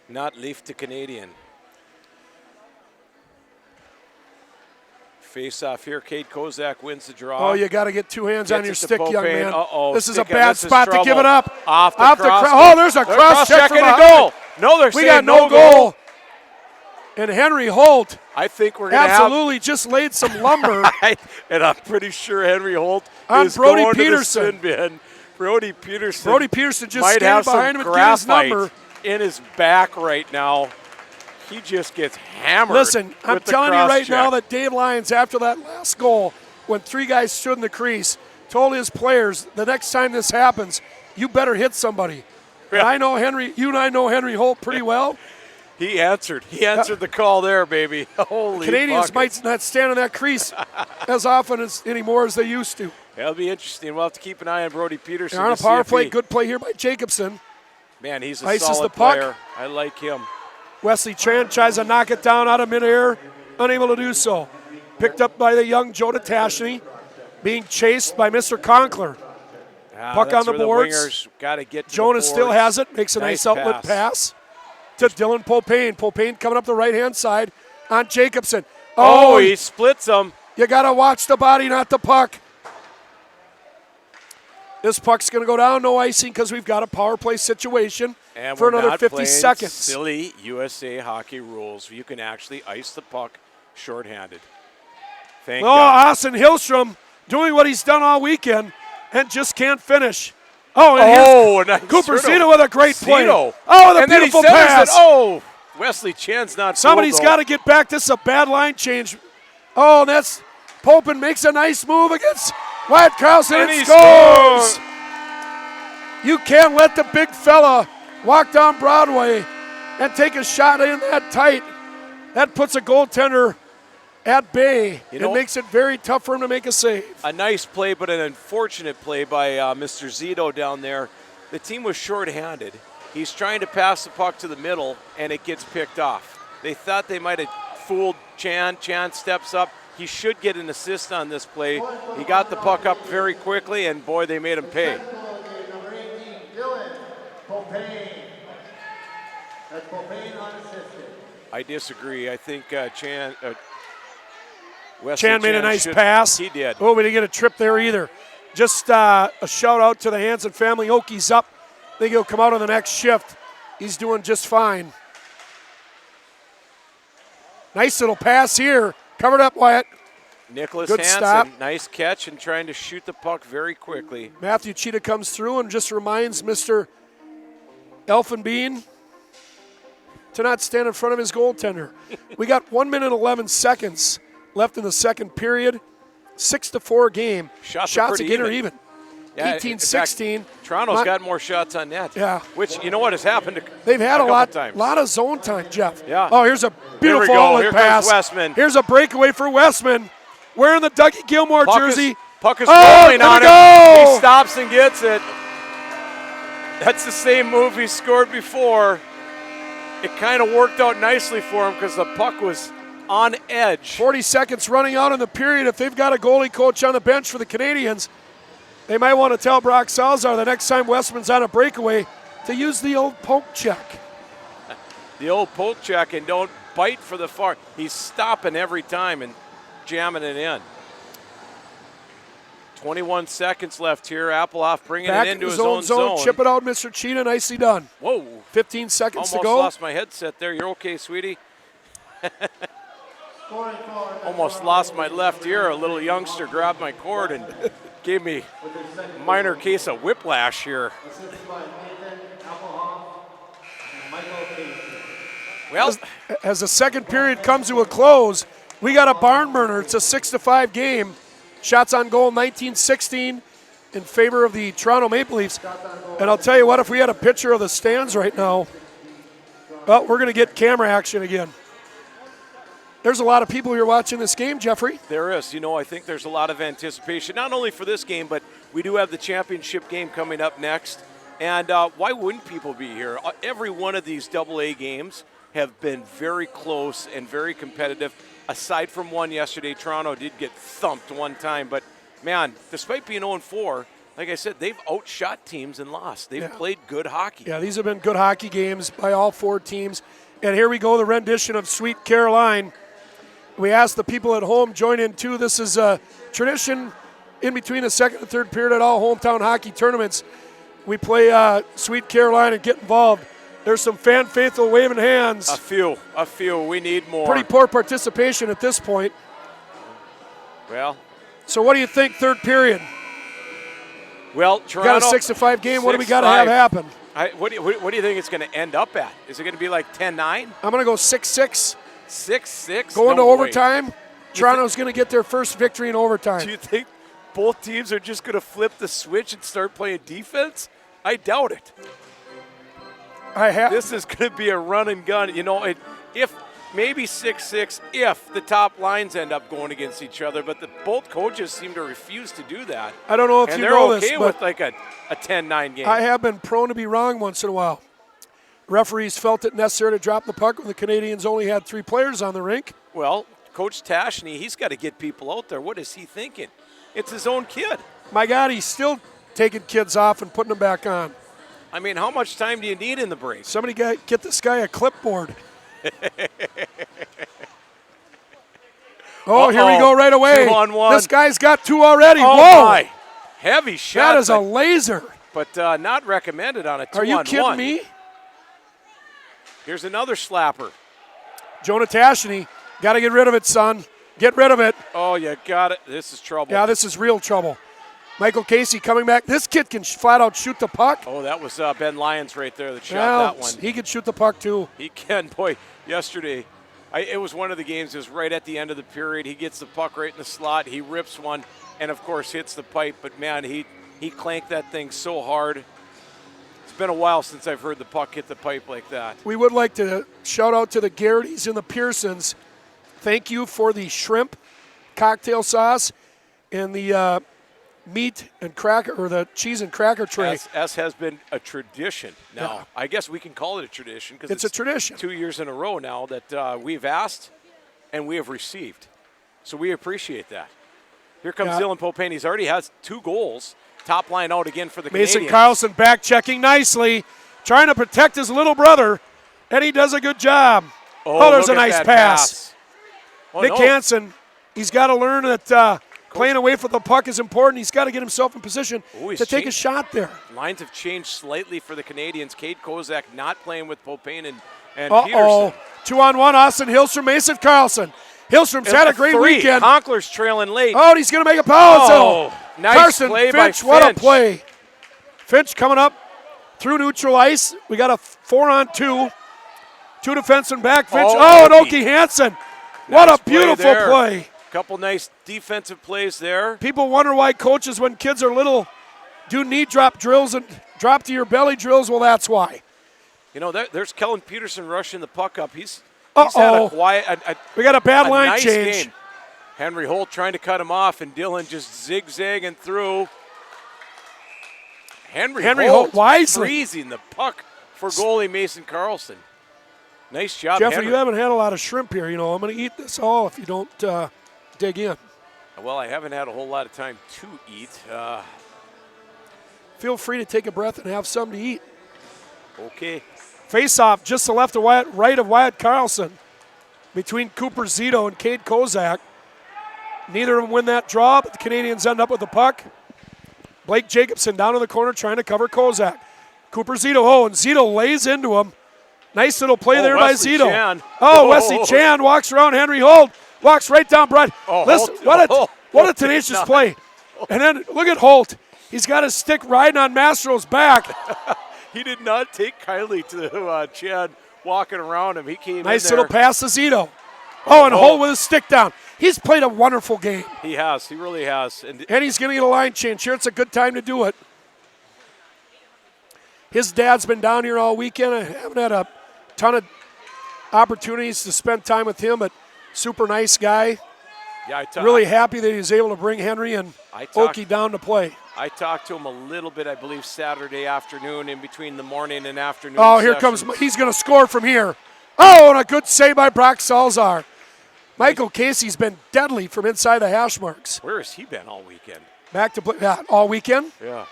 not leaf to Canadian. Face off here, Kate Kozak wins the draw. Oh, you got to get two hands on your stick, young man. Uh-oh. This is a bad spot to give it up. Off the cross. Oh, there's a cross check and from a goal. No, they're we saying got no goal. And Henry Holt I think we're going to absolutely just laid some lumber. And I'm pretty sure Henry Holt on is Brody going Peterson. to the sin bin. Brody Peterson. Brody Peterson just might standing have behind some him and get his number. graphite in his back right now. He just gets hammered. Listen, I'm with the telling you right cross-check. now that Dave Lyons, after that last goal, when three guys stood in the crease, told his players, the next time this happens, you better hit somebody. Yeah. And I know Henry, you and I know Henry Holt pretty well. He answered. He answered the call there, baby. Holy Canadians buckets. might not stand in that crease as often as anymore as they used to. That'll be interesting. We'll have to keep an eye on Brody Peterson. And on a to see power if play, he- good play here by Jacobson. Man, he's a Ices solid the puck. player. I like him. Wesley Chan tries to knock it down out of midair, unable to do so. Picked up by the young Joe Tashny, being chased by Mr. Conkler. Puck That's on the where boards. wingers gotta get to Jonas the still boards. has it, makes a nice outlet pass to Dylan Popane. Popane coming up the right-hand side on Jacobson. Oh, he splits them. You got to watch the body, not the puck. This puck's going to go down, no icing, because we've got a power play situation And for we're another not 50 playing seconds. Silly USA hockey rules. You can actually ice the puck shorthanded. Thank Oh, God. Austin Hillstrom doing what he's done all weekend and just can't finish. Oh, and here's nice Cooper Zito. Zito with a great play. Zito. Oh, with a And then he beautiful centers pass. it. Oh, Wesley Chan's not. Somebody's got to get back. This is a bad line change. Oh, and that's Popin makes a nice move against Wyatt Krause, and And it he scores. scores. You can't let the big fella walk down Broadway and take a shot in that tight. That puts a goaltender at bay. You know- It makes it very tough for him to make a save. A nice play, but an unfortunate play by Mr. Zito down there. The team was shorthanded. He's trying to pass the puck to the middle, and it gets picked off. They thought they might have fooled Chan. Chan steps up. He should get an assist on this play. He got the puck up very quickly, and boy, they made him pay. Number 18, Dylan Popane. That's Popane unassisted. I disagree. I think Chan. Wesley Chan made a nice should- pass. He did. Oh, we didn't get a trip there either. Just a shout out to the Hansen family. Oki's up. I think he'll come out on the next shift. He's doing just fine. Nice little pass here. Covered up, Wyatt. Nicholas Good Hansen, stop. nice catch and trying to shoot the puck very quickly. Matthew Cheetah comes through and just reminds Mr. Elfenbein to not stand in front of his goaltender. We got 1 minute 11 seconds left in the second period. 4 6-4 game. Shots are pretty again are even. even. Yeah, 18-16. in fact, Toronto's got more shots on net. Yeah. Which, you know what has happened? They've had a couple times. lot of zone time, Jeff. Yeah. Oh, here's a Here we beautiful go. outlet Here pass. comes Westman. Here's a breakaway for Westman, wearing the Dougie Gilmore jersey. Puck is Oh, rolling there on we him. go. He stops and gets it. That's the same move he scored before. It kind of worked out nicely for him because the puck was on edge. 40 seconds running out in the period. If they've got a goalie coach on the bench for the Canadians, they might want to tell Brock Salzar the next time Westman's on a breakaway to use the old poke check. The old poke check and don't bite for the far. He's stopping every time and jamming it in. 21 seconds left here. Applehoff bringing Back it into in his his own own zone. zone. Chip it out, Mr. Cheetah. Nicely done. Whoa. 15 seconds Almost to go. lost my headset there. You're okay, sweetie? Scoring forward. Almost lost my left ear. A little youngster grabbed my cord and gave me a minor case of whiplash here. Assisted by Nathan Applehoff and Michael Casey. Well, As the second period comes to a close, we got a barn burner. It's a 6-5 game. Shots on goal 19-16 in favor of the Toronto Maple Leafs. And I'll tell you what, if we had a picture of the stands right now, well, we're going to get camera action again. There's a lot of people here watching this game, Jeffrey. there is. You know, I think there's a lot of anticipation, not only for this game, but we do have the championship game coming up next. And why wouldn't people be here? Every one of these AA games have been very close and very competitive. Aside from one yesterday, Toronto did get thumped one time, but man, despite being 0-4, like I said, they've outshot teams and lost. They've played good hockey. Yeah, these have been good hockey games by all 4 teams. And here we go, the rendition of Sweet Caroline. We asked the people at home join in too. This is a tradition in between the second and third period at all hometown hockey tournaments. We play Sweet Caroline and get involved. There's some fan faithful waving hands. A few. We need more. Pretty poor participation at this point. Well. So what do you think third period? Well, Toronto. Got a 6-5 game. What do we got to have happen? What do you think it's going to end up at? Is it going to be like 10-9? I'm going to go 6-6. 6-6? Going to overtime. Toronto's going to get their first victory in overtime. Do you think both teams are just going to flip the switch and start playing defense? I doubt it. This is going to be a run and gun. You know, if maybe 6-6 if the top lines end up going against each other, but both coaches seem to refuse to do that. I don't know if you know this, but they're okay with like a 10-9 game. I have been prone to be wrong once in a while. Referees felt it necessary to drop the puck when the Canadiens only had 3 players on the rink. Well, Coach Tashney, he's got to get people out there. What is he thinking? It's his own kid. My God, he's still taking kids off and putting them back on. I mean, how much time do you need in the break? Somebody get this guy a clipboard. Oh, here we go right away. 2-on-1. This guy's got 2 already. Oh, whoa. my. Heavy shot. That is a laser. But not recommended on a 2-on-1. Are you kidding me? Here's another slapper. Jonah Tashney, got to get rid of it, son. Get rid of it. Oh, you got it. This is trouble. Yeah, this is real trouble. Michael Casey coming back. This kid can flat out shoot the puck. Oh, that was Ben Lyons right there that shot that one. He can shoot the puck too. He can. Boy, yesterday, it was one of the games. It was right at the end of the period. He gets the puck right in the slot. He rips one and, of course, hits the pipe. But, man, he clanked that thing so hard. It's been a while since I've heard the puck hit the pipe like that. We would like to shout out to the Garrity's and the Pearsons. Thank you for the shrimp cocktail sauce and the meat and cracker, or the cheese and cracker tray. As has been a tradition now. Yeah. I guess we can call it a tradition because it's a tradition. 2 years in a row now that we've asked and we have received. So we appreciate that. Here comes Dylan Popane. He's already has 2 goals. Top line out again for the Canadiens. Mason Carlson back checking nicely, trying to protect his little brother, and he does a good job. Oh, there's a nice pass. Nick Hansen, he's got to learn that playing away from the puck is important. He's got to get himself in position to take a shot there. Lines have changed slightly for the Canadiens. Kate Kozak not playing with Popane and Peterson. 2-on-1, Austin Hillstrom, Mason Carlson. Hillstrom's had a great weekend. Conkler's trailing late. Oh, he's going to make a power. Nice Carson play Finch, by what Finch. a play. Finch coming up through neutral ice. We got a 4-on-2. 2 defensemen back. Finch. And Oki Hansen. What a beautiful play. Couple nice defensive plays there. People wonder why coaches, when kids are little, do knee drop drills and drop to your belly drills. Well, that's why. You know, there's Kellen Peterson rushing the puck up. He's had a quiet. We got a bad line nice change. Game. Henry Holt trying to cut him off, and Dylan just zigzagging through. Henry Holt wisely freezing the puck for goalie Mason Carlson. Nice job, Jeffrey, Henry. you haven't had a lot of shrimp here. You know, I'm going to eat this all if you don't dig in. Well, I haven't had a whole lot of time to eat. Feel free to take a breath and have something to eat. Okay. Face-off just to left of right of Wyatt Carlson between Cooper Zito and Cade Kozak. Neither of them win that draw, but the Canadiens end up with the puck. Blake Jacobson down in the corner trying to cover Kozak. Cooper Zito, and Zito lays into him. Nice little play there Wesley by Zito. Chan. Wesley Chan walks around Henry Holt, walks right down Brett. Listen, what a tenacious play. And then look at Holt. He's got his stick riding on Mastro's back. He did not take kindly to Chan walking around him. He came nice in there. little pass to Zito. And Holt with his stick down. He's played a wonderful game. He has. He really has. And he's going to get a line change here. It's a good time to do it. His dad's been down here all weekend. I haven't had a ton of opportunities to spend time with him, but super nice guy. Yeah, really happy that he was able to bring Henry and Oki down to play. I talked to him a little bit, I believe, Saturday afternoon in between the morning and afternoon here comes, he's going to score from here. And a good save by Brock Salzar. Michael Casey's been deadly from inside the hash marks. Where has he been all weekend? Back to play all weekend? Yeah.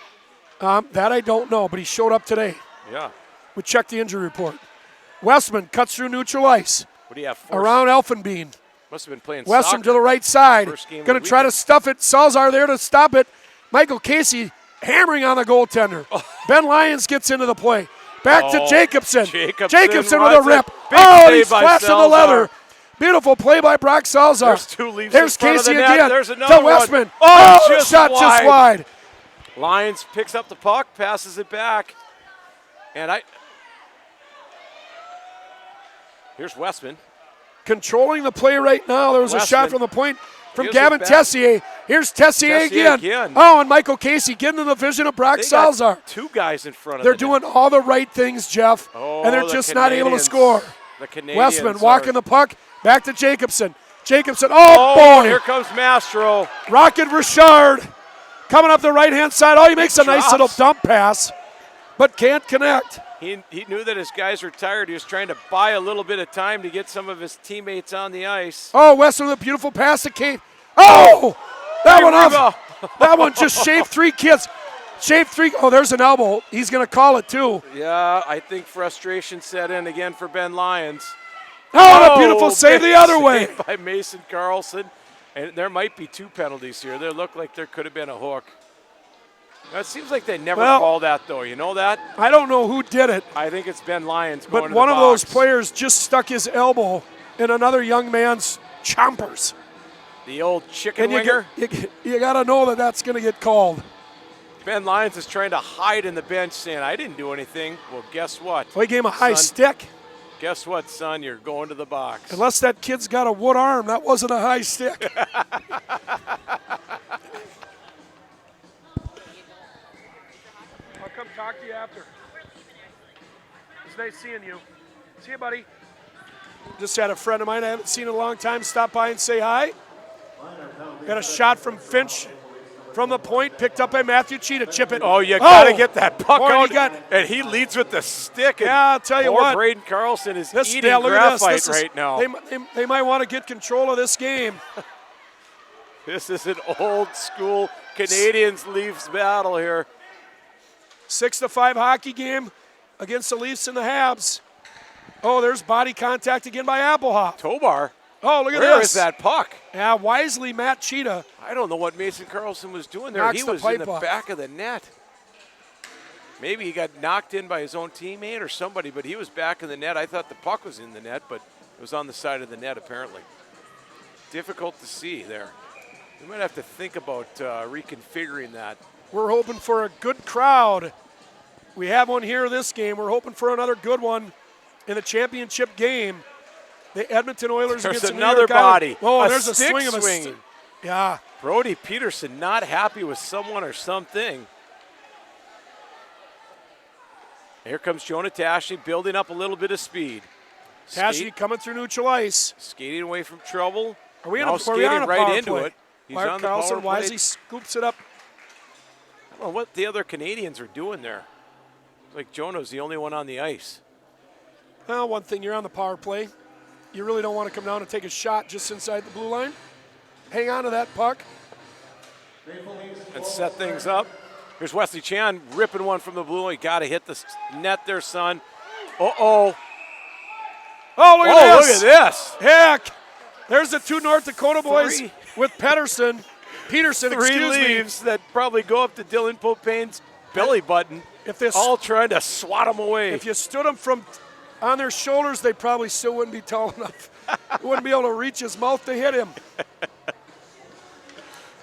That I don't know, but he showed up today. Yeah. We checked the injury report. Westman cuts through neutral ice. What do you have? Around Elfenbein. Must have been playing Western soccer. to the right side. First game of Going the to try to weekend. stuff it. Salzar there to stop it. Michael Casey hammering on the goaltender. Ben Lyons gets into the play. Back to Jacobson. Jacobson with a runs it. rip. Big Oh, save he's by flashing the Salzar. leather. Beautiful play by Brock Salzar. There's 2 leaves There's in front Casey of the net. again. There's another to Westman. one. Oh, the shot just wide. Lyons picks up the puck, passes it back. And here's Westman. Controlling the play right now. There was a shot from the point from Gives Gavin it back. Tessier. Here's Tessier again. Oh, and Michael Casey getting in the vision of Brock They Salzar. got 2 guys in front of They're the doing net. all the right things, Jeff, and they're the just not able to Canadiens. score. The Canadiens Westman are- walking the puck. Back to Jacobson. Jacobson. Oh, boy. Here comes Mastro. Rocket Richard coming up the right-hand side. Oh, he makes a nice drops. little dump pass, but can't connect. He knew that his guys were tired. He was trying to buy a little bit of time to get some of his teammates on the ice. Oh, Westman with a beautiful pass to Kate. Oh, that one off. Reba. That one just shaved 3 kids. Shaved 3. Oh, there's an elbow. He's going to call it, too. Yeah, I think frustration set in again for Ben Lyons. Oh, a beautiful save big the other way. save by Mason Carlson. And there might be 2 penalties here. There looked like there could have been a hook. It seems like they never call that, though. You know that? I don't know who did it, I think it's Ben Lyons going but to one the of those box. players just stuck his elbow in another young man's chompers. The old chicken And winger. you got to know that that's going to get called. Ben Lyons is trying to hide in the bench saying, I didn't do anything. Well, guess what? Well, he gave him a high Son. stick. Guess what, son? You're going to the box. Unless that kid's got a wood arm, that wasn't a high stick. I'll come talk to you after. It's nice seeing you. See you, buddy. Just had a friend of mine I haven't seen in a long time stop by and say hi. Got a shot from Finch from the point, picked up by Matthew Cheetah. Chip it. Oh, you got to get that puck Boy, he out. got- And he leads with the stick. And Yeah, I'll tell you poor what. Braden Carlson is This, eating look at graphite this. right now. They might want to get control of this game. This is an old school Canadiens Leafs battle here. 6-5 hockey game against the Leafs and the Habs. Oh, there's body contact again by Applehoff. Tobar. Oh, look at Where this. is that puck? Yeah, wisely Matt Cheetah. I don't know what Mason Carlson was doing there. Knocks He the was in pipe the off. back of the net. Maybe he got knocked in by his own teammate or somebody, but he was back in the net. I thought the puck was in the net, but it was on the side of the net apparently. Difficult to see there. We might have to think about reconfiguring that. We're hoping for a good crowd. We have one here this game. We're hoping for another good one in the championship game. The Edmonton Oilers There's against the New another York Islanders. body. Oh, A there's a stick swing of a swinging. Yeah. Brody Peterson not happy with someone or something. Here comes Jonah Tashney building up a little bit of speed. Tashney coming through neutral ice. Skating away from trouble. Are we, Now are we skating on a right power into play? it. He's Mark on the Carlson power play. wisely scoops it up. I don't know what the other Canadians are doing there. It's like Jonah's the only one on the ice. Well, one thing, you're on the power play. You really don't want to come down and take a shot just inside the blue line. Hang on to that puck. And set things up. Here's Wesley Chan ripping one from the blue line. Got to hit the net there, son. Uh-oh. Oh, look at this. Look at this. Heck. There's the 2 North Dakota boys Three. with Peterson, Three excuse me. leaves that probably go up to Dylan Popain's belly button. If this, All trying to swat him away. if you stood them from on their shoulders, they probably still wouldn't be tall enough. Wouldn't be able to reach his mouth to hit him.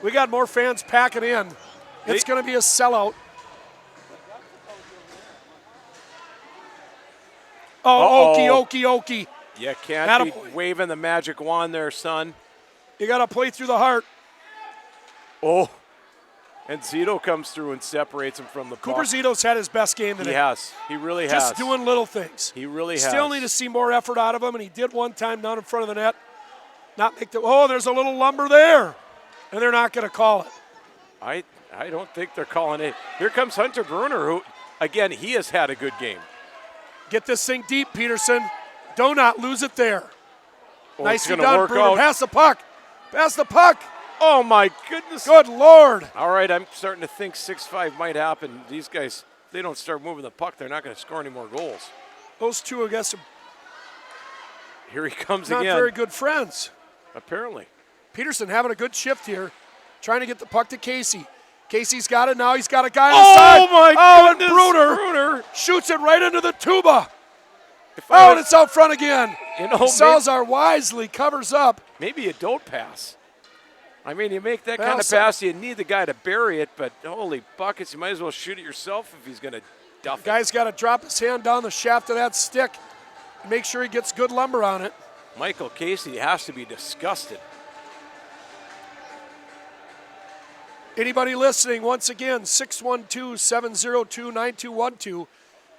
We got more fans packing in. It's going to be a sellout. Oh, Uh-oh. okey. You can't be Attaboy. waving the magic wand there, son. You got to play through the heart. Oh. And Zito comes through and separates him from the Cooper puck. Zito's had his best game today. He has. He really has. Just doing little things. He really has. Still need to see more effort out of him, and he did one time down in front of the net. Not make the. Oh, there's a little lumber there, and they're not going to call it. I don't think they're calling it. Here comes Hunter Bruner, who, again, he has had a good game. Get this thing deep, Peterson. Do not lose it there. Oh, Nicely it's gonna done, work Bruner. out. Pass the puck. Pass the puck. Oh, my goodness. Good Lord. All right, I'm starting to think 6-5 might happen. These guys, they don't start moving the puck, they're not going to score any more goals. Those two, I guess, are Here he comes not again. very good friends. Apparently. Peterson having a good shift here, trying to get the puck to Casey. Casey's got it now. He's got a guy on the side. Oh, my and goodness. Bruder shoots it right into the tuba. If I And was- it's out front again. You know, Salazar wisely covers up. maybe you don't pass. I mean, you make that Well, kind of pass, you need the guy to bury it, but holy buckets, you might as well shoot it yourself if he's going to duff it. Guy's got to drop his hand down the shaft of that stick. Make sure he gets good lumber on it. Michael Casey has to be disgusted. Anybody listening, once again, 612-702-9212.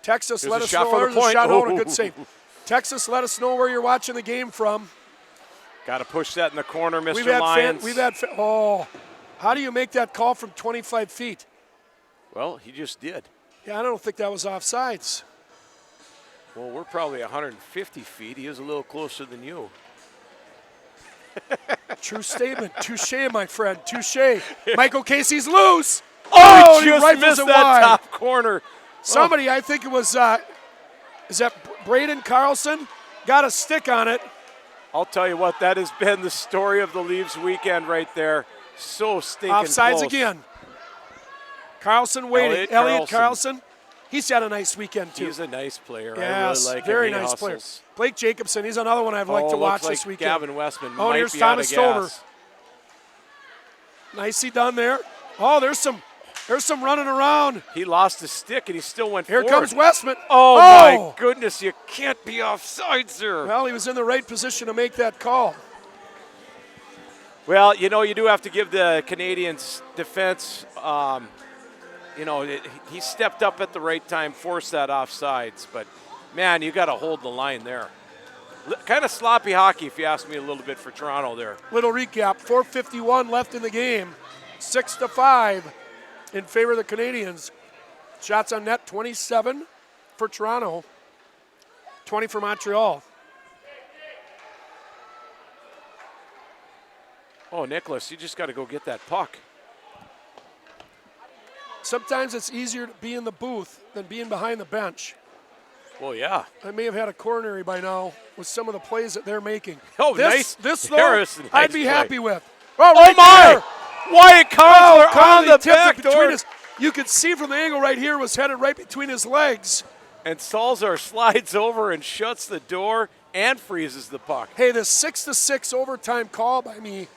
Text us, Here's let a us shot know. for the There's a point. shot. Oh, and a Ooh. good save. Text us, let us know where you're watching the game from. Got to push that in the corner, Mr. Lyons. How do you make that call from 25 feet? Well, he just did. Yeah, I don't think that was offsides. Well, we're probably 150 feet. He was a little closer than you. True statement. Touche, my friend. Touche. Michael Casey's loose. Oh, he he just rifles missed it that wide. top corner. Somebody, I think it was, is that Braden Carlson? Got a stick on it. I'll tell you what, that has been the story of the Leafs weekend right there. So stinking Offsides close. again. Carlson waiting. Elliot Carlson. He's had a nice weekend, too. He's a nice player. Yes, I really like very him. He nice hustles. player. Blake Jacobson, he's another one I'd like to looks watch like this weekend. Gavin Westman Oh, might here's be Thomas out of Stover. gas. Nicely done there. Oh, there's some running around. He lost his stick and he still went Here forward. comes Westman. Oh, my goodness, you can't be offside, sir. Well, he was in the right position to make that call. Well, you know, you do have to give the Canadiens defense, he stepped up at the right time, forced that offsides. But, man, you got to hold the line there. Kind of sloppy hockey, if you ask me a little bit, for Toronto there. Little recap, 4:51 left in the game. 6-5 in favor of the Canadiens. Shots on net, 27 for Toronto, 20 for Montreal. Oh, Nicholas, you just got to go get that puck. Sometimes it's easier to be in the booth than being behind the bench. Well, yeah. I may have had a coronary by now with some of the plays that they're making. Oh, this, nice. This, Harris, though, nice I'd be play. happy with. Oh, right my! there. Wyatt Conklin on Conley the tipped it back between door. his. You could see from the angle right here was headed right between his legs. And Salzar slides over and shuts the door and freezes the puck. Hey, this 6-6 overtime call by me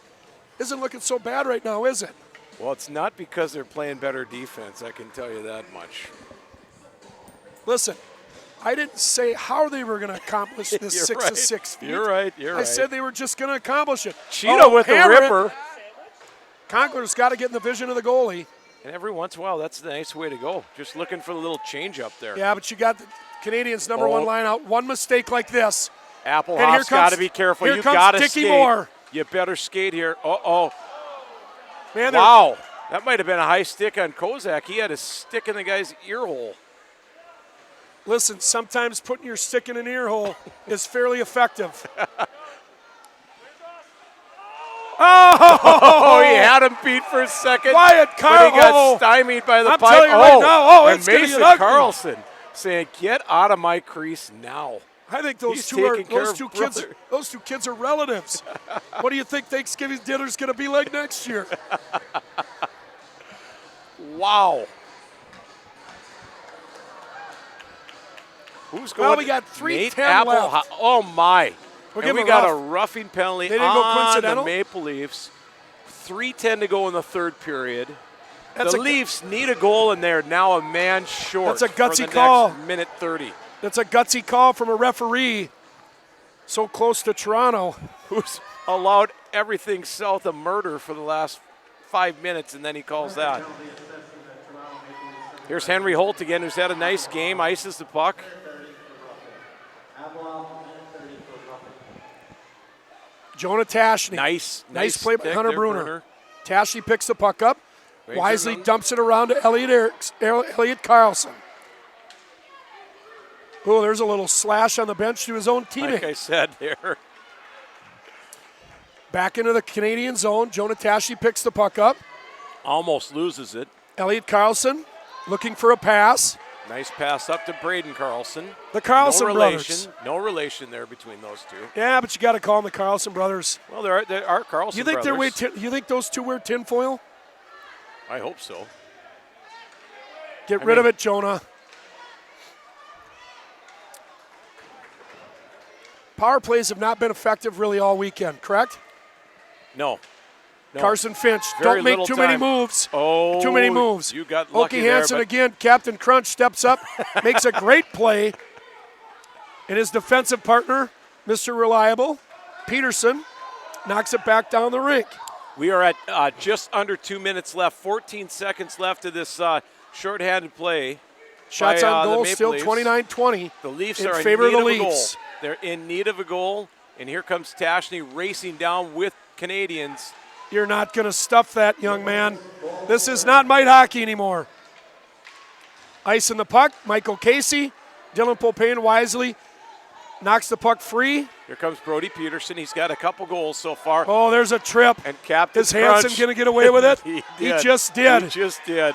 isn't looking so bad right now, is it? Well, it's not because they're playing better defense, I can tell you that much. Listen, I didn't say how they were going to accomplish this You're 6-6 feet. You're right. I said they were just going to accomplish it. Cheetah with the hammer it. ripper. Conkler's got to get in the vision of the goalie. And every once in a while, that's the nice way to go. Just looking for the little change up there. Yeah, but you got the Canadiens' number one line out. One mistake like this. Applehoff's got to be careful. Here You comes got to Dickie skate. Moore. You better skate here. Uh-oh. Man, Wow. That might have been a high stick on Kozak. He had a stick in the guy's ear hole. Listen, sometimes putting your stick in an ear hole is fairly effective. Oh, he had him beat for a second. Wyatt But he got Carlson. stymied by the I'm pipe. telling you right now, and it's gonna Mason get ugly. Carlson saying, "Get out of my crease now." I think those He's two are taking care those of two kids. brother. Those two kids are relatives. What do you think Thanksgiving dinner's going to be like next year? Wow. Who's going? Well, we got 3:10 Nate left. Applehoff. Oh my! We'll And give we him got rough. a roughing penalty They didn't go on coincidental? the Maple Leafs. 3:10 to go in the third period. That's the a- Leafs need a goal, and they're now a man short. That's a gutsy for the call. Next minute 30. That's a gutsy call from a referee so close to Toronto. Who's allowed everything south of murder for the last 5 minutes, and then he calls that. Here's Henry Holt again, who's had a nice game, ices the puck. Jonah Tashney. Nice play by stick Hunter there, Bruner. Tashney picks the puck up, Great wisely job. dumps it around to Elliot Carlson. Oh, there's a little slash on the bench to his own teammate. Like I said there. Back into the Canadian zone. Jonah Tashi picks the puck up. Almost loses it. Elliot Carlson looking for a pass. Nice pass up to Braden Carlson. The Carlson no brothers. relation, no relation there between those two. Yeah, but you got to call them the Carlson brothers. Well, there are Carlson You think brothers. you think those two wear tinfoil? I hope so. Get rid of it, Jonah. Power plays have not been effective really all weekend, correct? No. Carson Finch, Very don't make little too many time. moves. Oh, Too many moves. You got lucky Oki there, Hansen but again, Captain Crunch steps up, makes a great play. And his defensive partner, Mr. Reliable, Peterson, knocks it back down the rink. we are at just under 2 minutes left, 14 seconds left of this shorthanded play. Shots by, on the goal, Maple still Leafs. 29-20. The Leafs in are favor in of need the of a goal. Leafs. They're in need of a goal, and here comes Tashney racing down with Canadiens. You're not going to stuff that, young man. This is not mite hockey anymore. Icing the puck, Michael Casey. Dylan Popane wisely knocks the puck free. Here comes Brody Peterson. He's got a couple goals so far. Oh, there's a trip. And Captain Is Hansen Crunch- going to get away with it? He He did. just did. He just did.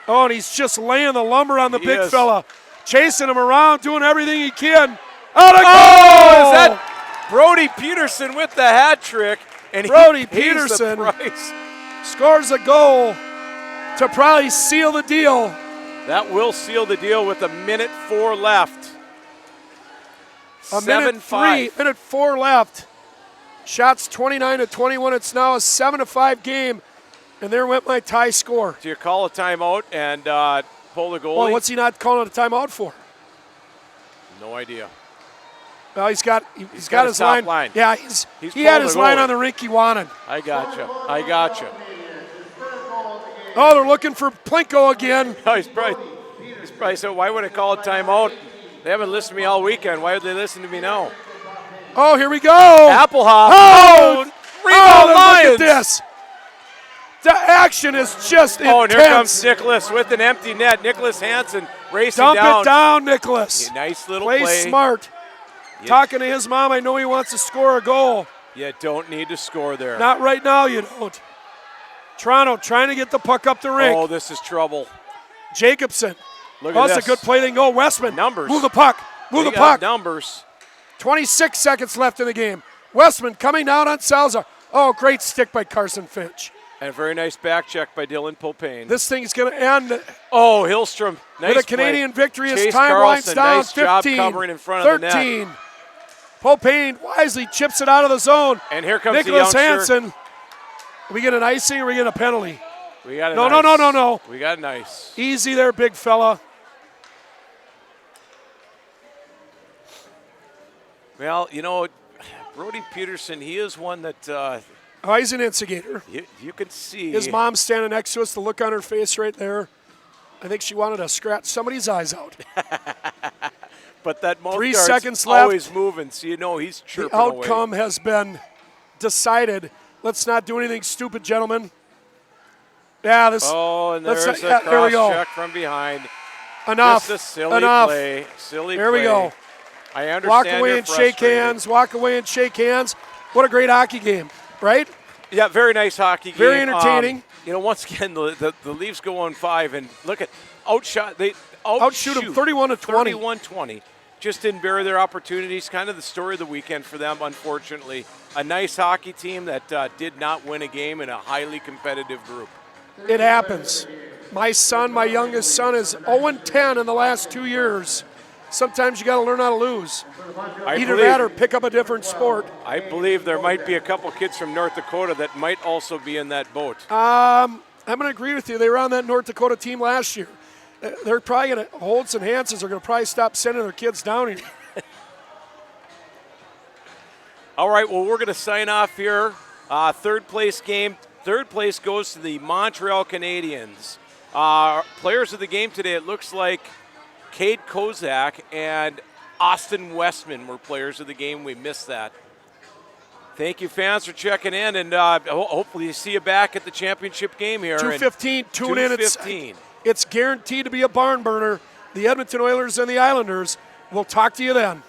Oh, and he's just laying the lumber on the He big is. fella. Chasing him around, doing everything he can. Out of Oh, goal! is that Brody Peterson with the hat trick? And Brody he pays Peterson. the price. Scores a goal to probably seal the deal. That will seal the deal with 1:04 left. A minute 7-5. minute 4 left. Shots 29-21. It's now a 7-5 game. And there went my tie score. Do you call a timeout and pull the goalie? Well, what's he not calling a timeout for? No idea. Well, he's got He's got his his top line. line. Yeah, He's he had pulling his the line goalie. on the rink he wanted. I gotcha. I gotcha. Oh, they're looking for Plinko again. Oh, he's probably said, why would I call a timeout? They haven't listened to me all weekend. Why would they listen to me now? Oh, here we go. Applehoff. Oh, Rebound look Lions. at this. The action is just Oh, and intense. here comes Nicholas with an empty net. Nicholas Hansen racing Dump down. it down, Nicholas. Nice little Play play. smart. Talking to his mom, I know he wants to score a goal. You don't need to score there. Not right now, you don't. Toronto trying to get the puck up the rink. Oh, this is trouble. Jacobson. Look Oh, at that's this. a good play. They go Westman. Numbers. Move the puck. Move They the got puck. numbers. 26 seconds left in the game. Westman coming down on Salazar. Oh, great stick by Carson Finch. And a very nice back check by Dylan Popane. This thing's going to end Oh, Hillstrom. Nice with a Canadian play. victory as Chase time winds Carlson, down. nice 15, job covering in front of the net. 13. Popane wisely chips it out of the zone. And here comes Nicholas the youngster. Hansen. We get an icing or we get a penalty? We got a No, nice. no. We got nice. Easy there, big fella. Well, you know, Brody Peterson, he is one that Oh, he's an instigator. you can see. His mom's standing next to us. The look on her face right there. I think she wanted to scratch somebody's eyes out. But that mouth 3 guard's seconds left. always moving, so you know he's The chirping away. outcome has been decided. Let's not do anything stupid, gentlemen. Yeah, this. Oh, and let's there's not- a there we cross go. check from behind. Enough. Just a silly Enough. play. Silly There play. we go. I understand Walk away you're and shake frustrated. hands. Walk away and shake hands. What a great hockey game, right? Yeah, very nice hockey game. Very entertaining. You know, once again, the Leafs go on 5 and look at outshot. They Outshoot them 31-20. 31-20. Just didn't bury their opportunities. Kind of the story of the weekend for them, unfortunately. A nice hockey team that did not win a game in a highly competitive group. It happens. My son, my youngest son, is 0-10 in the last 2 years. Sometimes you got to learn how to lose. Either that or pick up a different sport. I believe there might be a couple kids from North Dakota that might also be in that boat. I'm going to agree with you. They were on that North Dakota team last year. They're probably going to, Holtz and Hansons are going to probably stop sending their kids down here. All right, well, we're going to sign off here. Third place game. Third place goes to the Montreal Canadiens. Players of the game today, it looks like Cade Kozak and Austin Westman were players of the game. We missed that. Thank you, fans, for checking in, and hopefully see you back at the championship game here. 2:15, tune in. 2:15. It's guaranteed to be a barn burner. The Edmonton Oilers and the Islanders. We'll talk to you then.